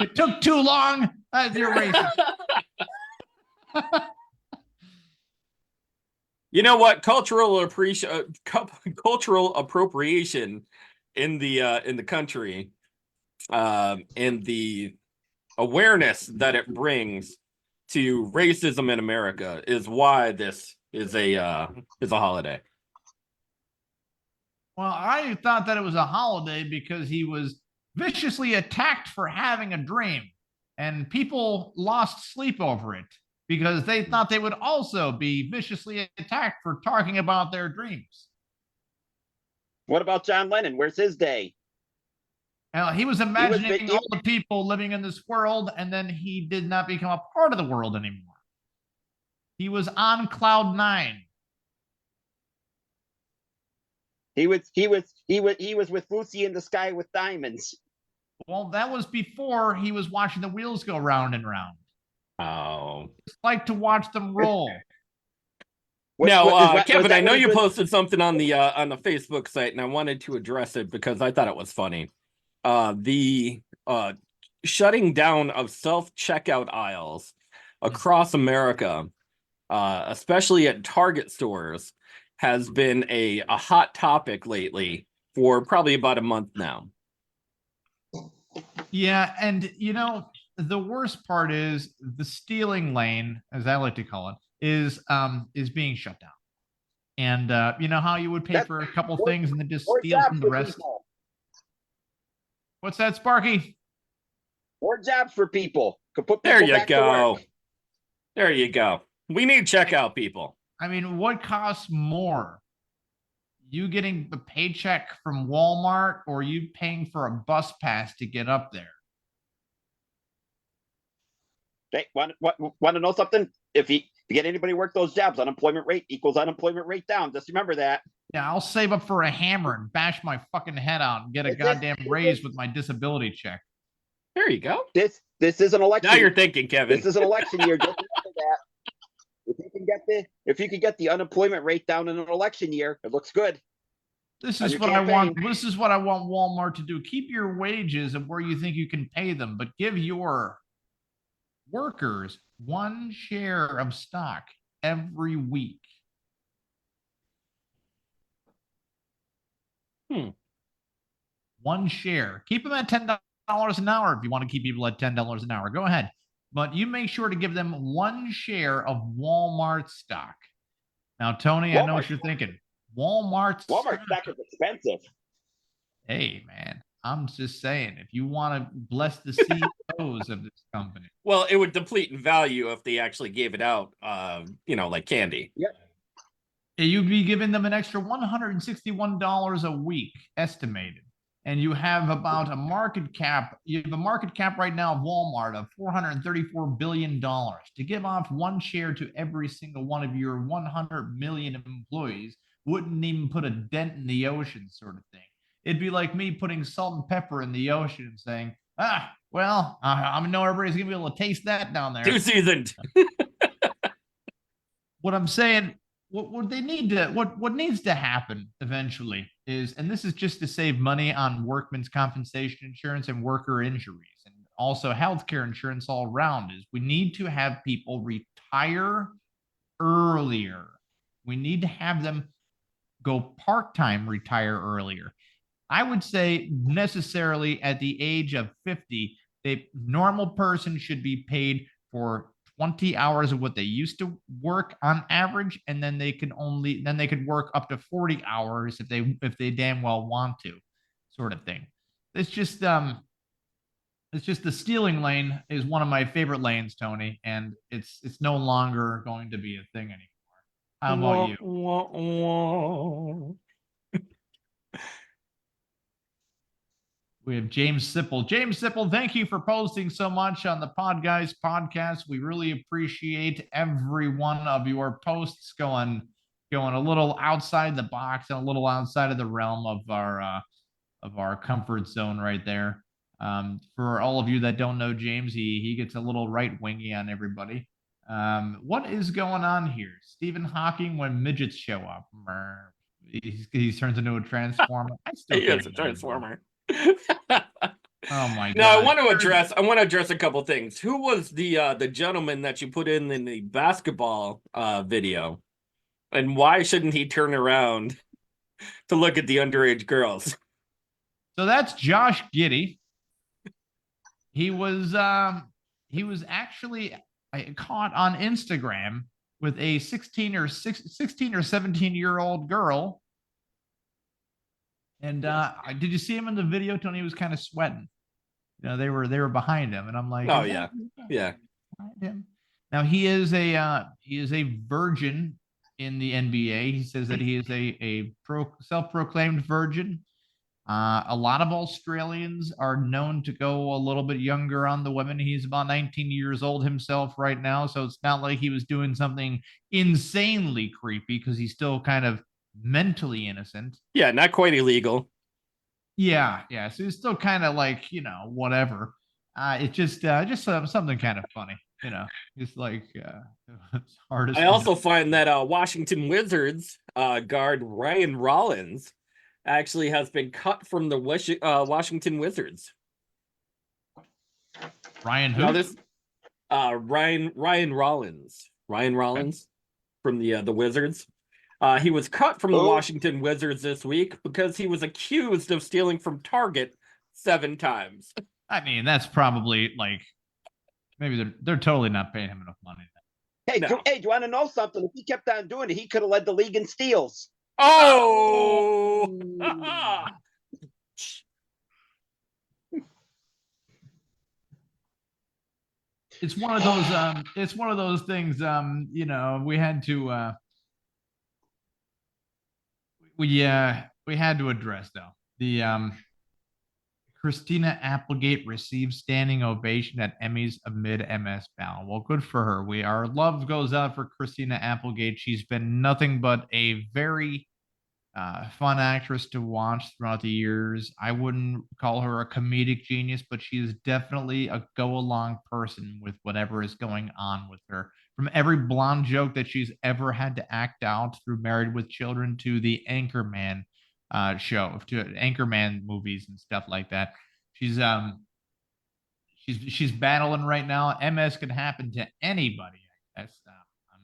It took too long. You're racist. You know what? Cultural appropriation in the country, and the awareness that it brings to racism in America is why this is a holiday. Well, I thought that it was a holiday because he was viciously attacked for having a dream, and people lost sleep over it because they thought they would also be viciously attacked for talking about their dreams. What about John Lennon? Where's his day? He was imagining all the people living in this world, and then he did not become a part of the world anymore. He was on cloud 9. He was with Lucy in the Sky with Diamonds. Well, that was before he was watching the wheels go round and round. Oh, Just like to watch them roll. Kevin, I know you posted something on the Facebook site, and I wanted to address it because I thought it was funny. The shutting down of self-checkout aisles across America, especially at Target stores, has been a hot topic lately for probably about a month now. Yeah, and you know, the worst part is the stealing lane, as I like to call it, is being shut down. And you know how you would pay for a couple things and then just steal from the rest? People. What's that, Sparky? More jobs for people. Could put There people you back to go. work. There you go. We need checkout people. I mean, what costs more? You getting the paycheck from Walmart or you paying for a bus pass to get up there? Hey, want to know something? If you get anybody work those jobs, unemployment rate equals unemployment rate down. Just remember that. Yeah, I'll save up for a hammer and bash my fucking head out and get a goddamn raise with my disability check. There you go. This is an election. Now you're thinking, Kevin. This is an election year. Just remember that. If you can get the unemployment rate down in an election year, it looks good. This is what I want. This is what I want Walmart to do. Keep your wages of where you think you can pay them, but give your workers 1 share of stock every week. 1 share. Keep them at $10 an hour if you want to keep people at $10 an hour. Go ahead. but you make sure to give them 1 share of Walmart stock. Now, Tony, I know what you're thinking. Walmart stock is expensive. Hey, man, I'm just saying, if you want to bless the CEOs of this company. Well, it would deplete in value if they actually gave it out, like candy. Yep. You'd be giving them an extra $161 a week estimated. And you have about a market cap. You have a market cap right now of Walmart of $434 billion. To give off 1 share to every single one of your 100 million employees wouldn't even put a dent in the ocean, sort of thing. It'd be like me putting salt and pepper in the ocean and saying, I know everybody's going to be able to taste that down there. Too seasoned. What I'm saying, what needs to happen eventually is, and this is just to save money on workman's compensation insurance and worker injuries, and also healthcare insurance all around, is we need to have people retire earlier. We need to have them go part-time, retire earlier. I would say necessarily at the age of 50, a normal person should be paid for 20 hours of what they used to work on average, and then they could work up to 40 hours if they damn well want to, sort of thing. It's just the stealing lane is one of my favorite lanes, Tony, and it's no longer going to be a thing anymore. How about you? We have James Sipple. James Sipple, thank you for posting so much on the Podguyz podcast. We really appreciate every one of your posts going a little outside the box and a little outside of the realm of our comfort zone right there. For all of you that don't know James, he gets a little right-wingy on everybody. What is going on here? Stephen Hawking when midgets show up. He turns into a transformer. He is a transformer. Oh my god. Now I want to address a couple things. Who was the gentleman that you put in the basketball video? And why shouldn't he turn around to look at the underage girls? So that's Josh Giddey. He was actually caught on Instagram with a 16 or 17-year-old girl. And did you see him in the video, Tony? He was kind of sweating. They were behind him, and I'm like, oh yeah. Him. Now he is a virgin in the NBA. He says that he is a self-proclaimed virgin. A lot of Australians are known to go a little bit younger on the women. He's about 19 years old himself right now, so it's not like he was doing something insanely creepy, because he's still kind of mentally innocent. Yeah, not quite illegal. Yeah. So he's still kind of like, whatever. It's just something kind of funny, It's like it's hard. I also find that Washington Wizards guard Ryan Rollins actually has been cut from the Washington Wizards. Ryan who? Now this Ryan Rollins. Ryan Rollins from the Wizards. He was cut from the Washington Wizards this week because he was accused of stealing from Target 7 times. I mean, that's probably like, maybe they're totally not paying him enough money. Hey, do you want to know something? If he kept on doing it, he could have led the league in steals. Oh! It's one of those. It's one of those things. We had to. We had to address though the Christina Applegate received standing ovation at Emmys amid MS battle. Well, good for her. Our love goes out for Christina Applegate. She's been nothing but a very fun actress to watch throughout the years. I wouldn't call her a comedic genius, but she is definitely a go-along person with whatever is going on with her. From every blonde joke that she's ever had to act out through Married with Children to the Anchorman show, to Anchorman movies and stuff like that. She's battling right now. MS can happen to anybody. I'm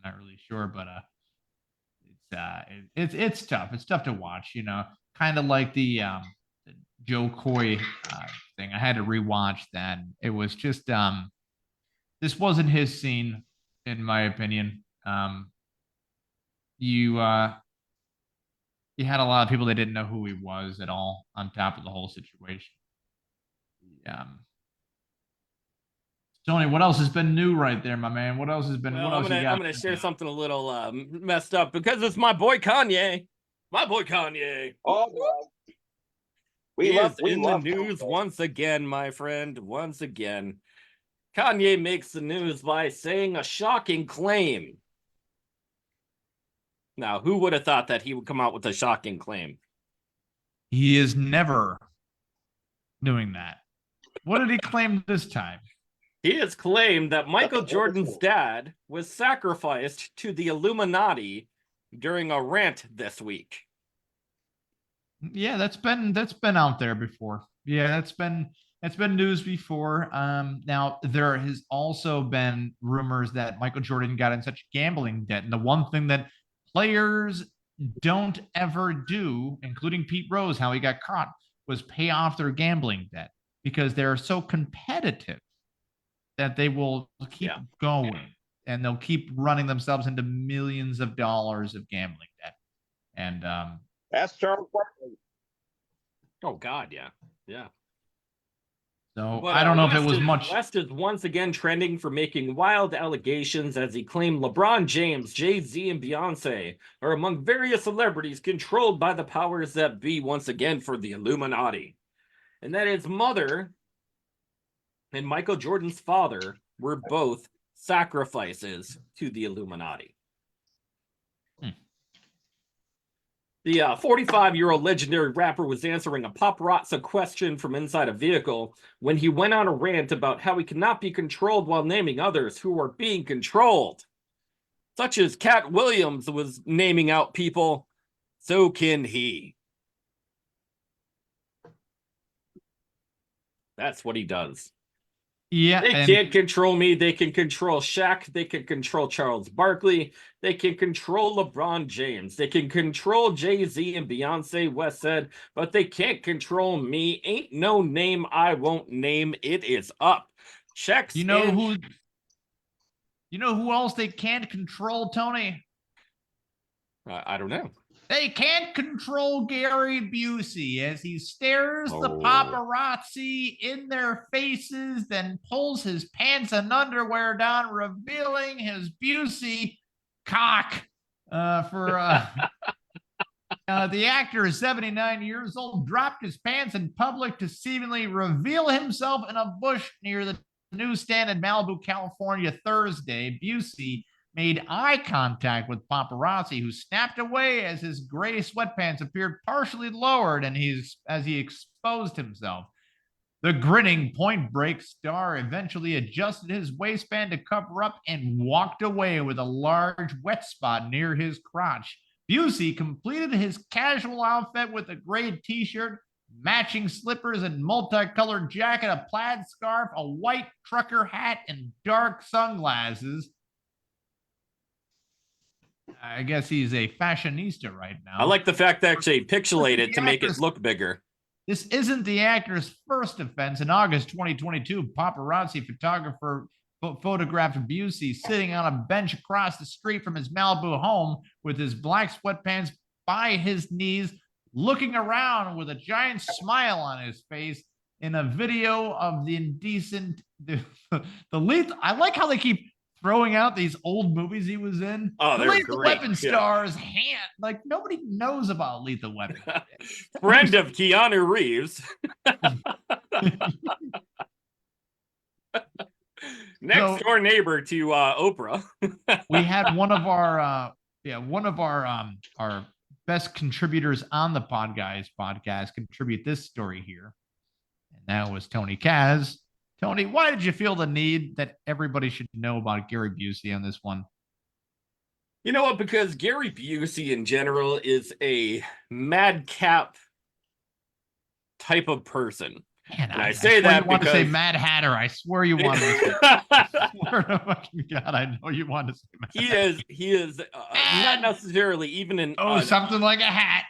not really sure, but it's tough. It's tough to watch, kind of like the Joe Coy thing. I had to rewatch that. It was just this wasn't his scene, in my opinion. You had a lot of people that didn't know who he was at all on top of the whole situation. Tony, what else has been new right there, my man? What else has been? Well, what else I'm gonna share something a little messed up because it's my boy Kanye. My boy Kanye. Oh, He is in the news once again, my friend. Once again, Kanye makes the news by saying a shocking claim. Now, who would have thought that he would come out with a shocking claim? He is never doing that. What did he claim this time? He has claimed that Michael Jordan's dad was sacrificed to the Illuminati during a rant this week. Yeah, that's been out there before. Yeah, that's been news before. Now there has also been rumors that Michael Jordan got in such gambling debt, and the one thing that players don't ever do, including Pete Rose, how he got caught, was pay off their gambling debt because they're so competitive that they will keep going and they'll keep running themselves into millions of dollars of gambling debt. And that's Charles Barkley. Oh God, yeah. So but, I don't know if it was much. West is once again trending for making wild allegations as he claimed LeBron James, Jay-Z, and Beyonce are among various celebrities controlled by the powers that be once again for the Illuminati. And that his mother and Michael Jordan's father were both sacrifices to the Illuminati. The 45-year-old legendary rapper was answering a paparazzi question from inside a vehicle when he went on a rant about how he cannot be controlled while naming others who are being controlled. Such as Cat Williams was naming out people, so can he. That's what he does. Yeah, they can't control me. They can control Shaq. They can control Charles Barkley. They can control LeBron James. They can control Jay-Z and Beyonce, West said, but they can't control me. Ain't no name I won't name. It is up. Checks. You know who else they can't control, Tony? I don't know. They can't control Gary Busey as he stares the paparazzi in their faces, then pulls his pants and underwear down, revealing his Busey cock. The actor is 79 years old, dropped his pants in public to seemingly reveal himself in a bush near the newsstand in Malibu, California, Thursday. Busey made eye contact with paparazzi, who snapped away as his gray sweatpants appeared partially lowered and as he exposed himself. The grinning Point Break star eventually adjusted his waistband to cover up and walked away with a large wet spot near his crotch. Busey completed his casual outfit with a gray t-shirt, matching slippers and multicolored jacket, a plaid scarf, a white trucker hat, and dark sunglasses. I guess he's a fashionista right now. I like the fact that they pixelated to make it look bigger. This isn't the actor's first offense. In August 2022, paparazzi photographer photographed Busey sitting on a bench across the street from his Malibu home with his black sweatpants by his knees, looking around with a giant smile on his face in a video of the indecent, the lethal. I like how they keep throwing out these old movies he was in. Oh, the they're Lethal great. Weapon stars hand. Like, nobody knows about Lethal Weapon. Friend of Keanu Reeves. Next door neighbor to Oprah. We had one of our best contributors on the Podguyz podcast contribute this story here. And that was Tony Kaz. Tony, why did you feel the need that everybody should know about Gary Busey on this one? You know what? Because Gary Busey in general is a madcap type of person. Man, and I say that you want because to say Mad Hatter. I swear you want to say. I swear to fucking God, I know you want to say Mad Hatter. He is not necessarily even an something like a hat.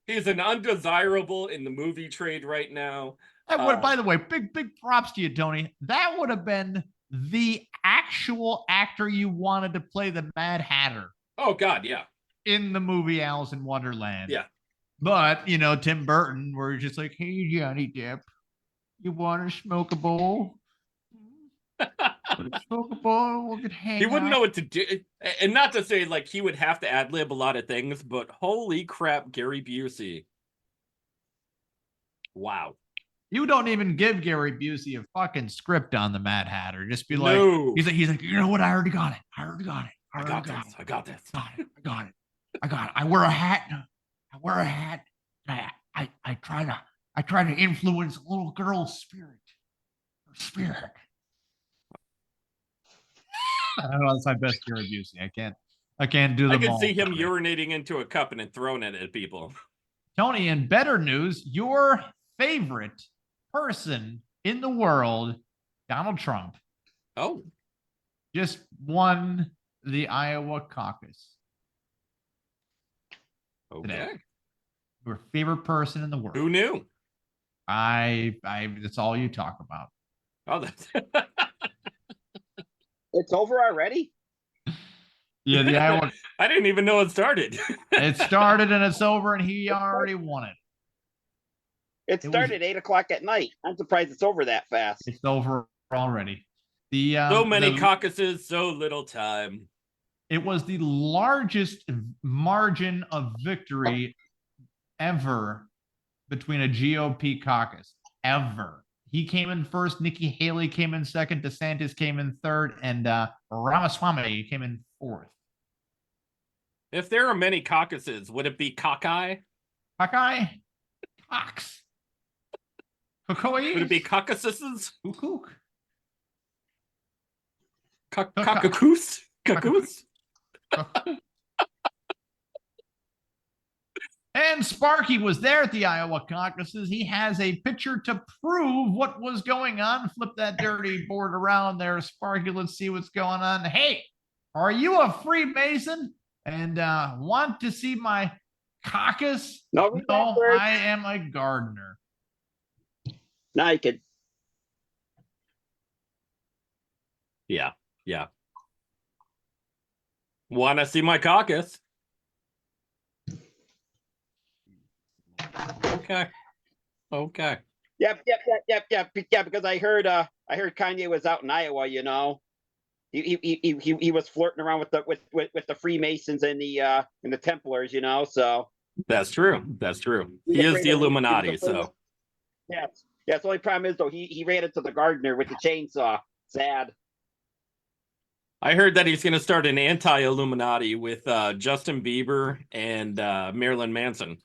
He's an undesirable in the movie trade right now. That would, by the way, big props to you, Tony. That would have been the actual actor you wanted to play the Mad Hatter. Oh God, yeah. In the movie Alice in Wonderland. Yeah. But, Tim Burton, where he's just like, hey, Johnny Depp, you want to smoke a bowl? Smoke a bowl, we could hang He wouldn't out. know what to do. And not to say, like, he would have to ad-lib a lot of things, but holy crap, Gary Busey. Wow. You don't even give Gary Busey a fucking script on the Mad Hatter. Just be like, No. he's like, you know what? I already got it. I got this. I got it. I wear a hat. I try to influence a little girl's spirit. Her spirit. I don't know. That's my best Gary Busey. I can't do them I can all. see him urinating into a cup and then throwing it at people. Tony, in better news, your favorite person in the world, Donald Trump, just won the Iowa caucus. Okay. Today. Your favorite person in the world. Who knew? That's all you talk about. Oh, that's It's over already? Yeah, the Iowa. I didn't even know it started. It started and it's over, and he already won it. It started at 8 o'clock at night. I'm surprised it's over that fast. It's over already. So many caucuses, so little time. It was the largest margin of victory ever between a GOP caucus. Ever. He came in first. Nikki Haley came in second. DeSantis came in third. And Ramaswamy came in fourth. If there are many caucuses, would it be cockeye? Cockeye? Cox. Cocoy? Would it be caucuses? Cook. Caucus? Caucus? And Sparky was there at the Iowa caucuses. He has a picture to prove what was going on. Flip that dirty board around there, Sparky. Let's see what's going on. Hey, are you a Freemason and want to see my caucus? No, I am a gardener. Now you could. Yeah. Want to see my caucus? Okay. Yep. Because I heard Kanye was out in Iowa. He was flirting around with the Freemasons and the Templars. So That's true. He is the Illuminati. So yes. The only problem is though he ran into the gardener with the chainsaw. Sad. I heard that he's going to start an anti-Illuminati with Justin Bieber and Marilyn Manson.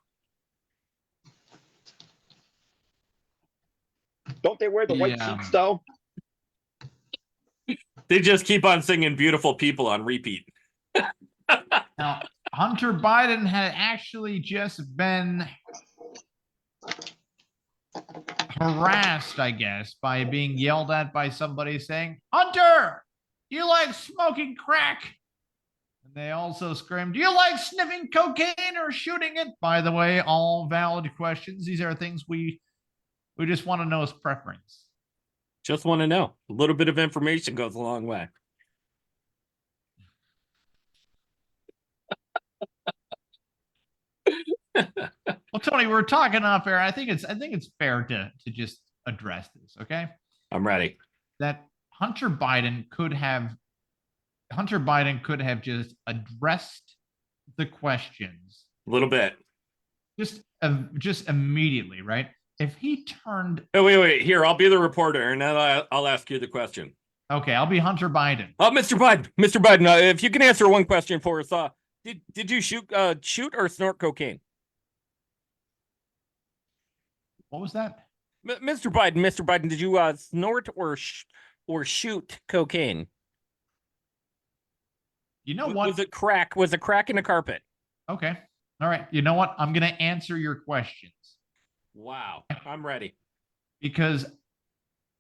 Don't they wear the white suits though? They just keep on singing "Beautiful People" on repeat. Now, Hunter Biden had actually just been harassed, I guess, by being yelled at by somebody saying, "Hunter, you like smoking crack?" And they also screamed, "Do you like sniffing cocaine or shooting it?" By the way, all valid questions. These are things we just want to know his preference. Just want to know. A little bit of information goes a long way. Well, Tony, we're talking off air. I think it's fair to just address this, okay? I'm ready. That Hunter Biden could have just addressed the questions A little bit. just immediately, right? If he turned, Oh, wait. Here, I'll be the reporter, and then I'll ask you the question. okay, I'll be Hunter Biden. Mr. Biden, if you can answer one question for us, did you shoot or snort cocaine? What was that? Mr. Biden, did you snort or shoot cocaine? You know what? Was it crack? Was it crack in the carpet? Okay. All right. You know what? I'm going to answer your questions. Wow. I'm ready. Because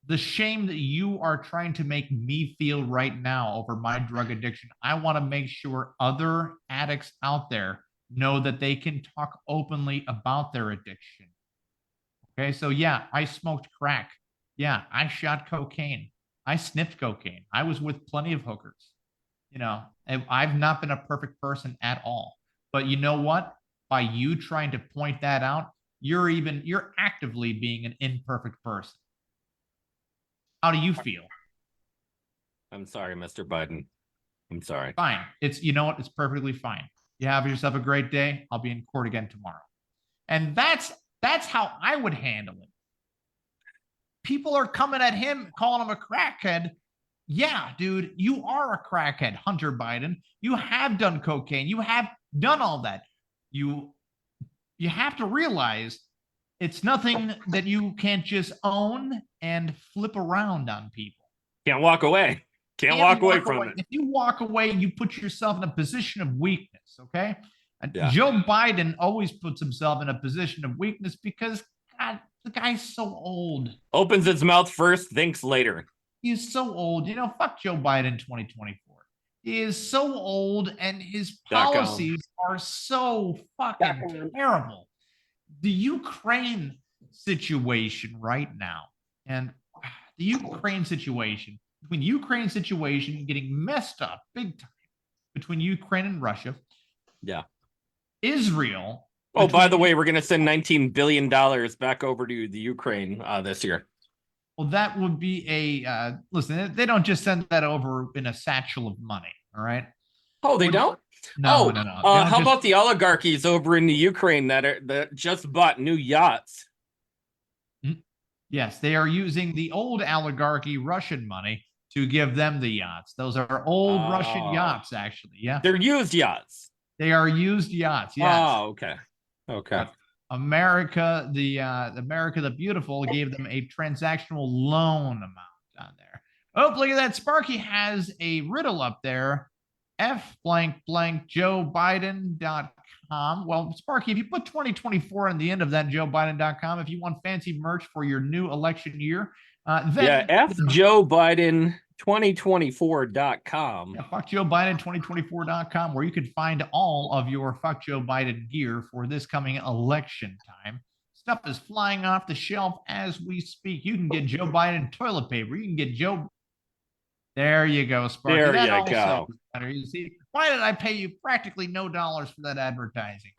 the shame that you are trying to make me feel right now over my drug addiction, I want to make sure other addicts out there know that they can talk openly about their addiction. Okay, so yeah, I smoked crack. Yeah, I shot cocaine. I sniffed cocaine. I was with plenty of hookers. I've not been a perfect person at all. But you know what? By you trying to point that out, you're actively being an imperfect person. How do you feel? I'm sorry, Mr. Biden. I'm sorry. Fine. It's perfectly fine. You have yourself a great day. I'll be in court again tomorrow. And that's how I would handle it. People are coming at him, calling him a crackhead. Yeah, dude, you are a crackhead, Hunter Biden. You have done cocaine. You have done all that. You have to realize it's nothing that you can't just own and flip around on people. Can't walk away. Can't walk away from it. If you walk away, you put yourself in a position of weakness, okay? Yeah. Joe Biden always puts himself in a position of weakness because, God, the guy's so old. Opens his mouth first, thinks later. He's so old. Fuck Joe Biden 2024. He is so old and his policies are so fucking terrible. The Ukraine situation right now, and the Ukraine situation, between Ukraine situation getting messed up big time between Ukraine and Russia. Yeah. Israel. Oh, by the way, we're going to send $19 billion back over to the Ukraine this year. Well, that would be listen, they don't just send that over in a satchel of money. All right. Oh, they don't? No. How about the oligarchies over in the Ukraine that just bought new yachts? Yes, they are using the old oligarchy Russian money to give them the yachts. Those are old Russian yachts, actually. Yeah. They're used yachts. They are used yachts. Yes. Oh, okay. Okay. America the Beautiful gave them a transactional loan amount on there. Oh, look at that. Sparky has a riddle up there. F_JoeBiden.com. Well, Sparky, if you put 2024 on the end of that, JoeBiden.com, if you want fancy merch for your new election year, then FJoeBiden2024.com. Yeah, FuckJoeBiden2024.com, where you can find all of your Fuck Joe Biden gear for this coming election time. Stuff is flying off the shelf as we speak. You can get Joe Biden toilet paper. You can get Joe. There you go, Sparky. There you go. You see, why did I pay you practically no dollars for that advertising?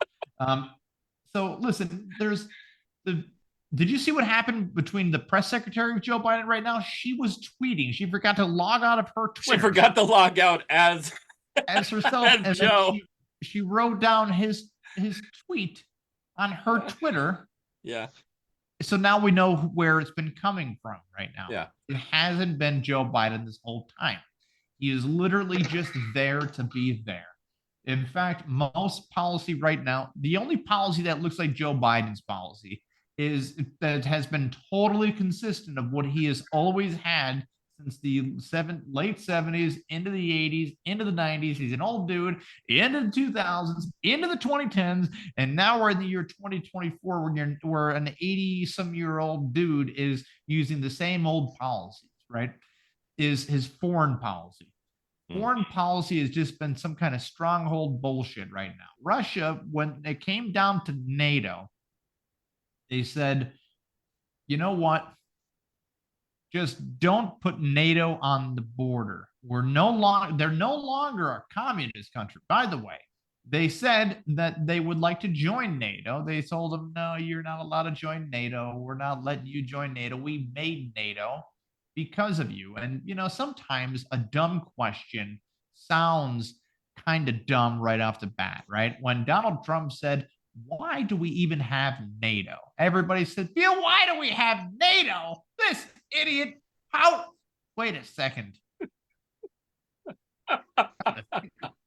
So listen, did you see what happened between the press secretary of Joe Biden right now? She was tweeting. She forgot to log out of her Twitter. She forgot to log out as herself. As Joe. She wrote down his tweet on her Twitter. Yeah. So now we know where it's been coming from right now. Yeah. It hasn't been Joe Biden this whole time. He is literally just there to be there. In fact, most policy right now, the only policy that looks like Joe Biden's policy is that it has been totally consistent of what he has always had since the late 70s, into the 80s, into the 90s. He's an old dude, into the 2000s, into the 2010s, and now we're in the year 2024 where an 80-some-year-old dude is using the same old policies, right? Is his foreign policy. Foreign policy has just been some kind of stronghold bullshit right now. Russia, when it came down to NATO, they said, you know what? Just don't put NATO on the border. They're no longer a communist country. By the way, they said that they would like to join NATO. They told them, no, you're not allowed to join NATO. We're not letting you join NATO. We made NATO because of you. And, sometimes a dumb question sounds kind of dumb right off the bat, right? When Donald Trump said, why do we even have NATO? Everybody said, Bill, why do we have NATO? This idiot. How? Wait a second.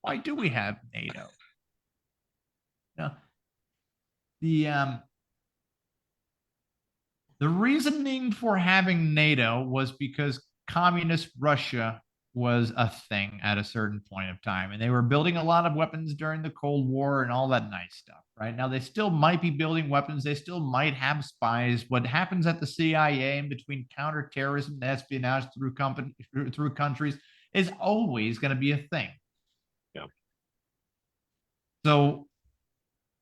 Why do we have NATO? No. The reasoning for having NATO was because communist Russia was a thing at a certain point of time, and they were building a lot of weapons during the Cold War and all that nice stuff. Right now, they still might be building weapons. They still might have spies. What happens at the CIA in between counterterrorism and espionage through countries is always going to be a thing. Yeah. So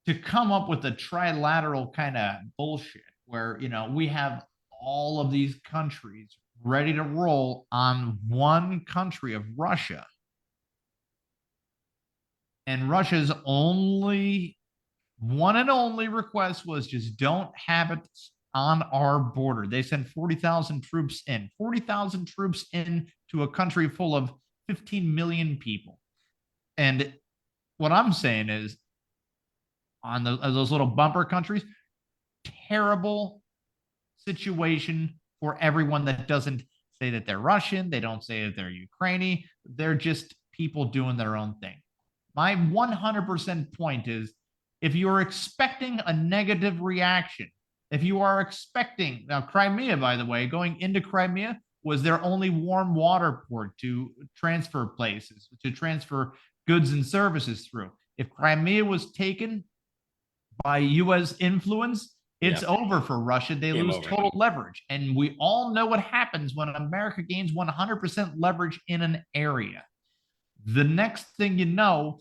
to come up with a trilateral kind of bullshit where, we have all of these countries ready to roll on one country of Russia. And Russia's only one and only request was just don't have it on our border. They sent 40,000 troops in, 40,000 troops in to a country full of 15 million people. And what I'm saying is, on those little bumper countries, terrible situation for everyone that doesn't say that they're Russian. They don't say that they're Ukrainian. They're just people doing their own thing. My 100% point is, if you're expecting a negative reaction, if you are expecting, now Crimea, by the way, going into Crimea was their only warm water port to transfer places, to transfer goods and services through. If Crimea was taken by U.S. influence, it's over for Russia. They lose total leverage. And we all know what happens when America gains 100% leverage in an area. The next thing you know,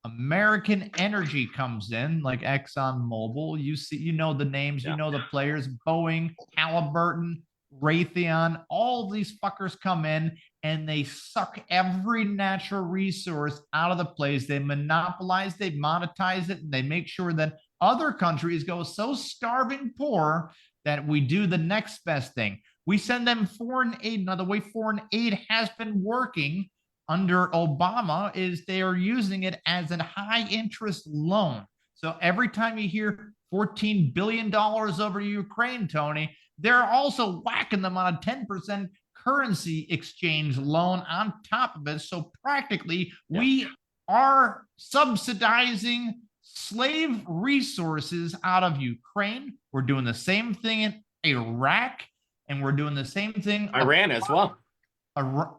American energy comes in, like ExxonMobil. You know the names, you know the players, Boeing, Halliburton, Raytheon, all these fuckers come in and they suck every natural resource out of the place. They monopolize, they monetize it, and they make sure that other countries go so starving poor that we do the next best thing. We send them foreign aid. Now, the way foreign aid has been working under Obama is they are using it as a high interest loan. So every time you hear $14 billion over Ukraine, Tony, they're also whacking them on a 10% currency exchange loan on top of it. So practically, we are subsidizing slave resources out of Ukraine. We're doing the same thing in Iraq, and we're doing the same thing Iran as well.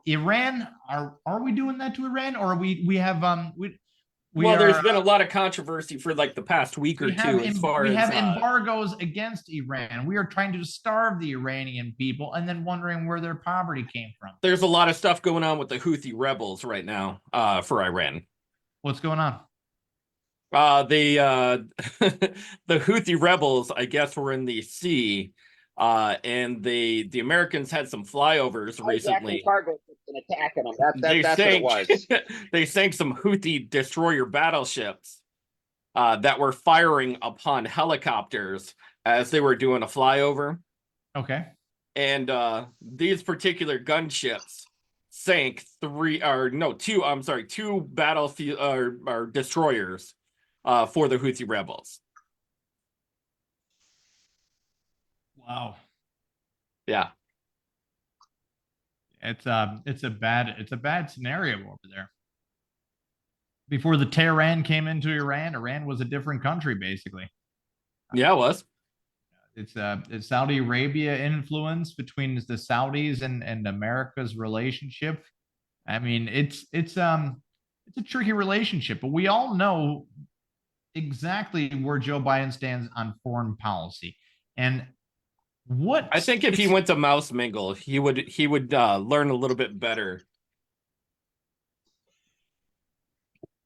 Iran, are we doing that to Iran, or we have there's been a lot of controversy for like the past week or two we have embargoes against Iran. We are trying to starve the Iranian people and then wondering where their poverty came from. There's a lot of stuff going on with the Houthi rebels right now for Iran. What's going on? The Houthi rebels, I guess, were in the sea. And the Americans had some flyovers recently. Attacking them. That's what it was. They sank some Houthi destroyer battleships that were firing upon helicopters as they were doing a flyover. Okay. And these particular gunships sank two battlefield or destroyers for the Houthi rebels. Wow. Yeah. It's a bad scenario over there. Before the Tehran came into Iran was a different country, basically. Yeah, it was. It's Saudi Arabia influence between the Saudis and America's relationship. I mean, it's a tricky relationship, but we all know exactly where Joe Biden stands on foreign policy. And I think if he went to Mouse Mingle, he would learn a little bit better.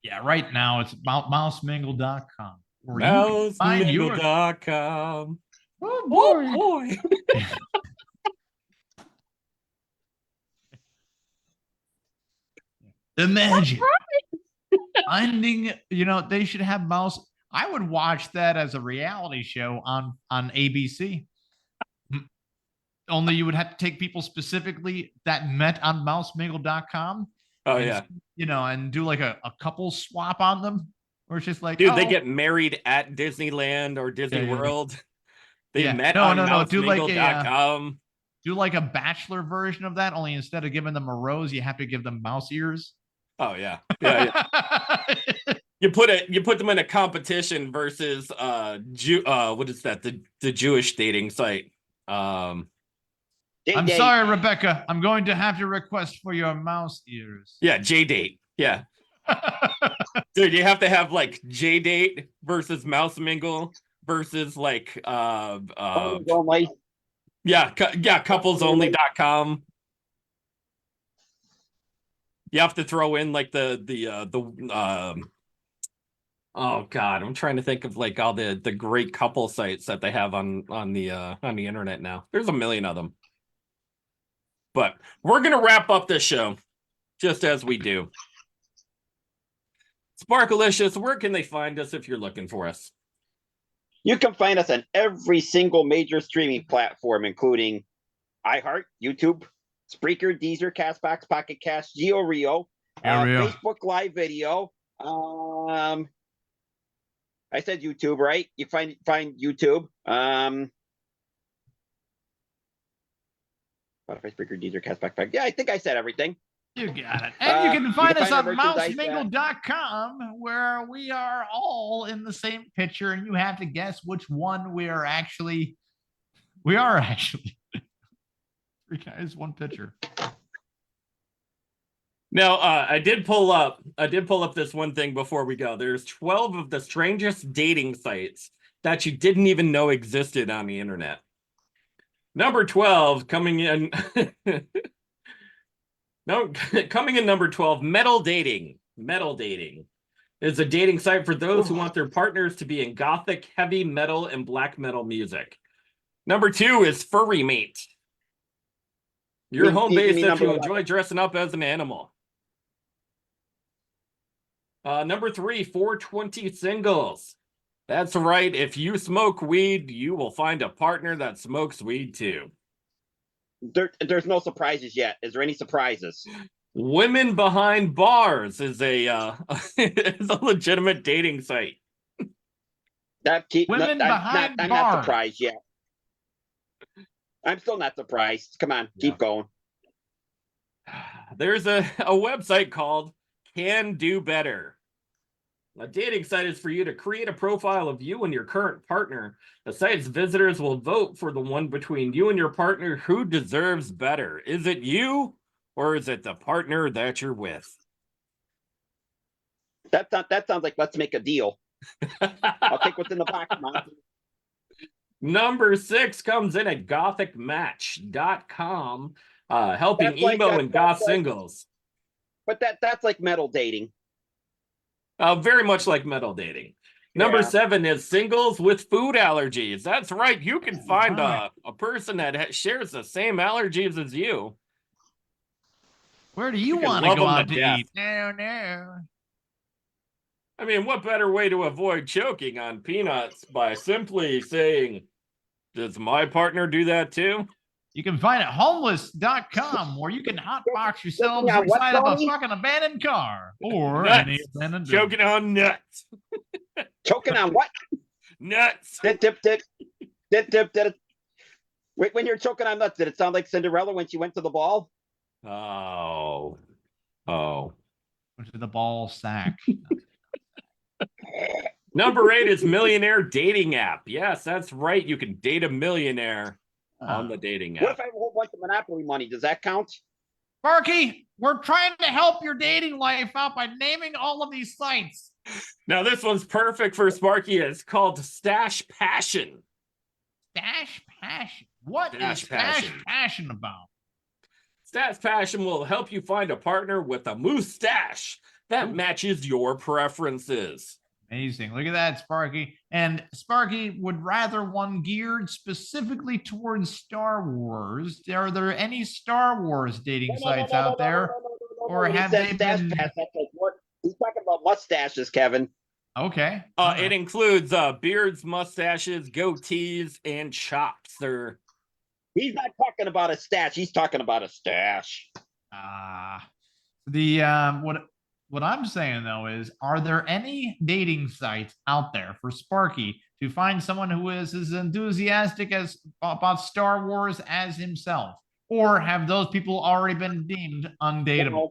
Yeah, right now it's about mousemingle.com. Mousemingle.com. Oh boy. Imagine finding, they should have mouse. I would watch that as a reality show on ABC. Only you would have to take people specifically that met on mousemingle.com. Oh, yeah. And do like a couple swap on them. Or it's just like, dude, they get married at Disneyland or Disney World. They met on mousemingle.com. Do like a bachelor version of that, only instead of giving them a rose, you have to give them mouse ears. Oh, yeah. Yeah. You put them in a competition versus what is that? The Jewish dating site. I'm sorry, Rebecca. I'm going to have to request for your mouse ears. Yeah, J-Date. Yeah. Dude, you have to have like J-Date versus Mouse Mingle versus like couplesonly.com. You have to throw in like the Oh God, I'm trying to think of like all the great couple sites that they have on the internet now. There's a million of them. But we're gonna wrap up this show just as we do. Sparkalicious, where can they find us if you're looking for us? You can find us on every single major streaming platform, including iHeart, YouTube, Spreaker, Deezer, Castbox, Pocket Cast, GeoReo, Facebook Live Video. I said YouTube, right? You find YouTube. Spotify, Spreaker, Deezer, Castbox. Yeah, I think I said everything. You got it. And you can find us on merchandise mousemingle.com, where we are all in the same picture, and you have to guess which one we are actually. We are actually 3 guys, 1 picture. Now, I did pull up this one thing before we go. There's 12 of the strangest dating sites that you didn't even know existed on the internet. Number 12 coming in. No, coming in number 12, Metal Dating. Metal Dating is a dating site for those who want their partners to be in gothic, heavy metal, and black metal music. Number 2 is Furry Mate. Your home base if you enjoy dressing up as an animal. Number 3, 420 Singles. That's right. If you smoke weed, you will find a partner that smokes weed too. There's no surprises yet. Is there any surprises? Women Behind Bars is a is a legitimate dating site. I'm not surprised yet. I'm still not surprised. Come on, keep going. There's a website called Can Do Better. A dating site is for you to create a profile of you and your current partner. The site's visitors will vote for the one between you and your partner who deserves better. Is it you or is it the partner that you're with? That sounds like let's make a deal. I'll take what's in the box, man. Number 6 comes in at gothicmatch.com, helping emo and goth singles. But that's like metal dating. Very much like metal dating. Number 7 is singles with food allergies. That's right. You can find a person that shares the same allergies as you. Where do you want to go out to eat? No. I mean, what better way to avoid choking on peanuts by simply saying, does my partner do that too? You can find it homeless.com, where you can hotbox yourselves inside of a fucking abandoned car or any abandoned choking on nuts. Choking on what? Nuts. Dip. Wait, when you're choking on nuts, did it sound like Cinderella when she went to the ball? Oh. Went to the ball sack. Number 8 is Millionaire Dating App. Yes, that's right. You can date a millionaire on the dating app. What if I have a whole bunch of Monopoly money? Does that count? Sparky, we're trying to help your dating life out by naming all of these sites. Now, this one's perfect for Sparky. It's called Stash Passion. Stash Passion? What is Stash Passion about? Stash Passion will help you find a partner with a mustache that matches your preferences. Amazing. Look at that, Sparky. And Sparky would rather one geared specifically towards Star Wars. Are there any Star Wars dating sites out there? Or have they been... He's talking about mustaches, Kevin. Okay. It includes beards, mustaches, goatees, and chops. He's not talking about a stash. He's talking about a stash. What I'm saying, though, is, are there any dating sites out there for Sparky to find someone who is as enthusiastic about Star Wars as himself? Or have those people already been deemed undateable?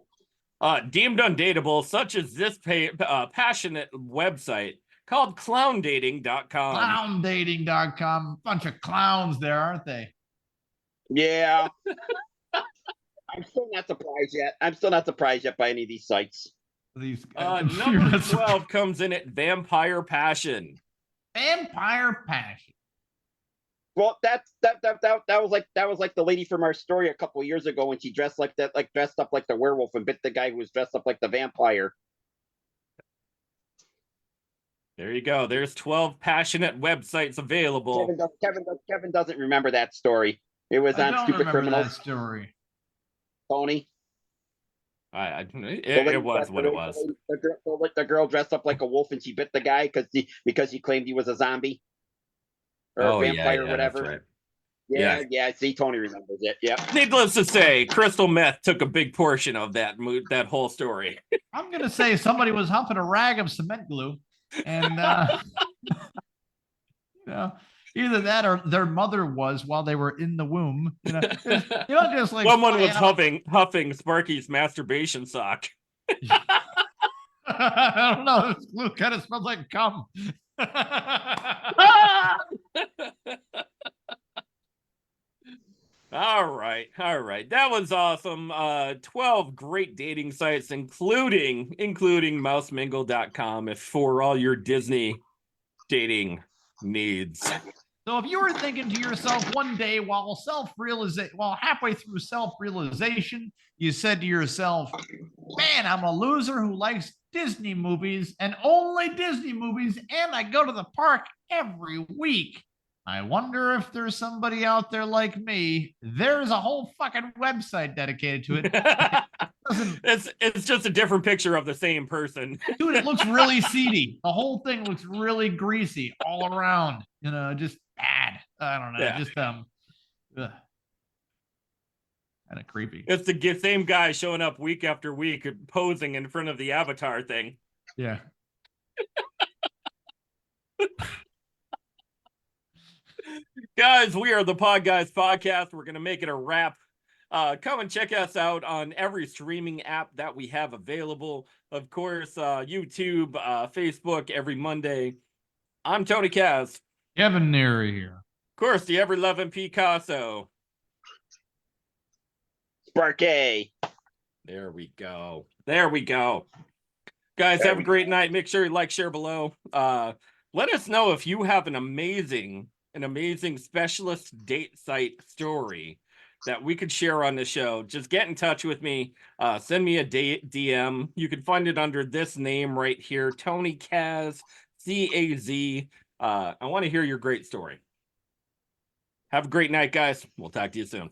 Deemed undateable, such as this passionate website called clowndating.com. Clowndating.com. Bunch of clowns there, aren't they? Yeah. I'm still not surprised yet by any of these sites. Number 12 comes in at Vampire Passion. Vampire Passion. Well, that was like the lady from our story a couple of years ago when she dressed like that, like dressed up like the werewolf and bit the guy who was dressed up like the vampire. There you go. There's 12 passionate websites available. Kevin doesn't remember that story. It was I on don't Stupid remember Criminals. that story. Tony. It was what it was. The girl dressed up like a wolf and she bit the guy because he claimed he was a zombie or a vampire or whatever. Right. Yeah. See, Tony remembers it. Yeah. Needless to say, crystal meth took a big portion of that whole story. I'm gonna say somebody was huffing a rag of cement glue, and either that or their mother was while they were in the womb. Just like someone was huffing Sparky's masturbation sock. I don't know. This glue kind of smells like cum. All right. That was awesome. 12 great dating sites, including mousemingle.com if for all your Disney dating needs. So if you were thinking to yourself one day while halfway through self-realization, you said to yourself, man, I'm a loser who likes Disney movies and only Disney movies, and I go to the park every week. I wonder if there's somebody out there like me. There's a whole fucking website dedicated to it. It's just a different picture of the same person. Dude, it looks really seedy. The whole thing looks really greasy all around. Just bad. I don't know. Yeah. Just kind of creepy. It's the same guy showing up week after week posing in front of the avatar thing. Yeah. Guys, we are the Podguyz Podcast. We're going to make it a wrap. Come and check us out on every streaming app that we have available. Of course, YouTube, Facebook every Monday. I'm Tony Kaz. Kevin Neary here. Of course, the ever-loving Picasso. Sparky. There we go. Guys, have a great night. Make sure you like, share below. Let us know if you have an amazing specialist date site story that we could share on the show. Just get in touch with me. Send me a DM. You can find it under this name right here, Tony Kaz, CAZ. I want to hear your great story. Have a great night, guys. We'll talk to you soon.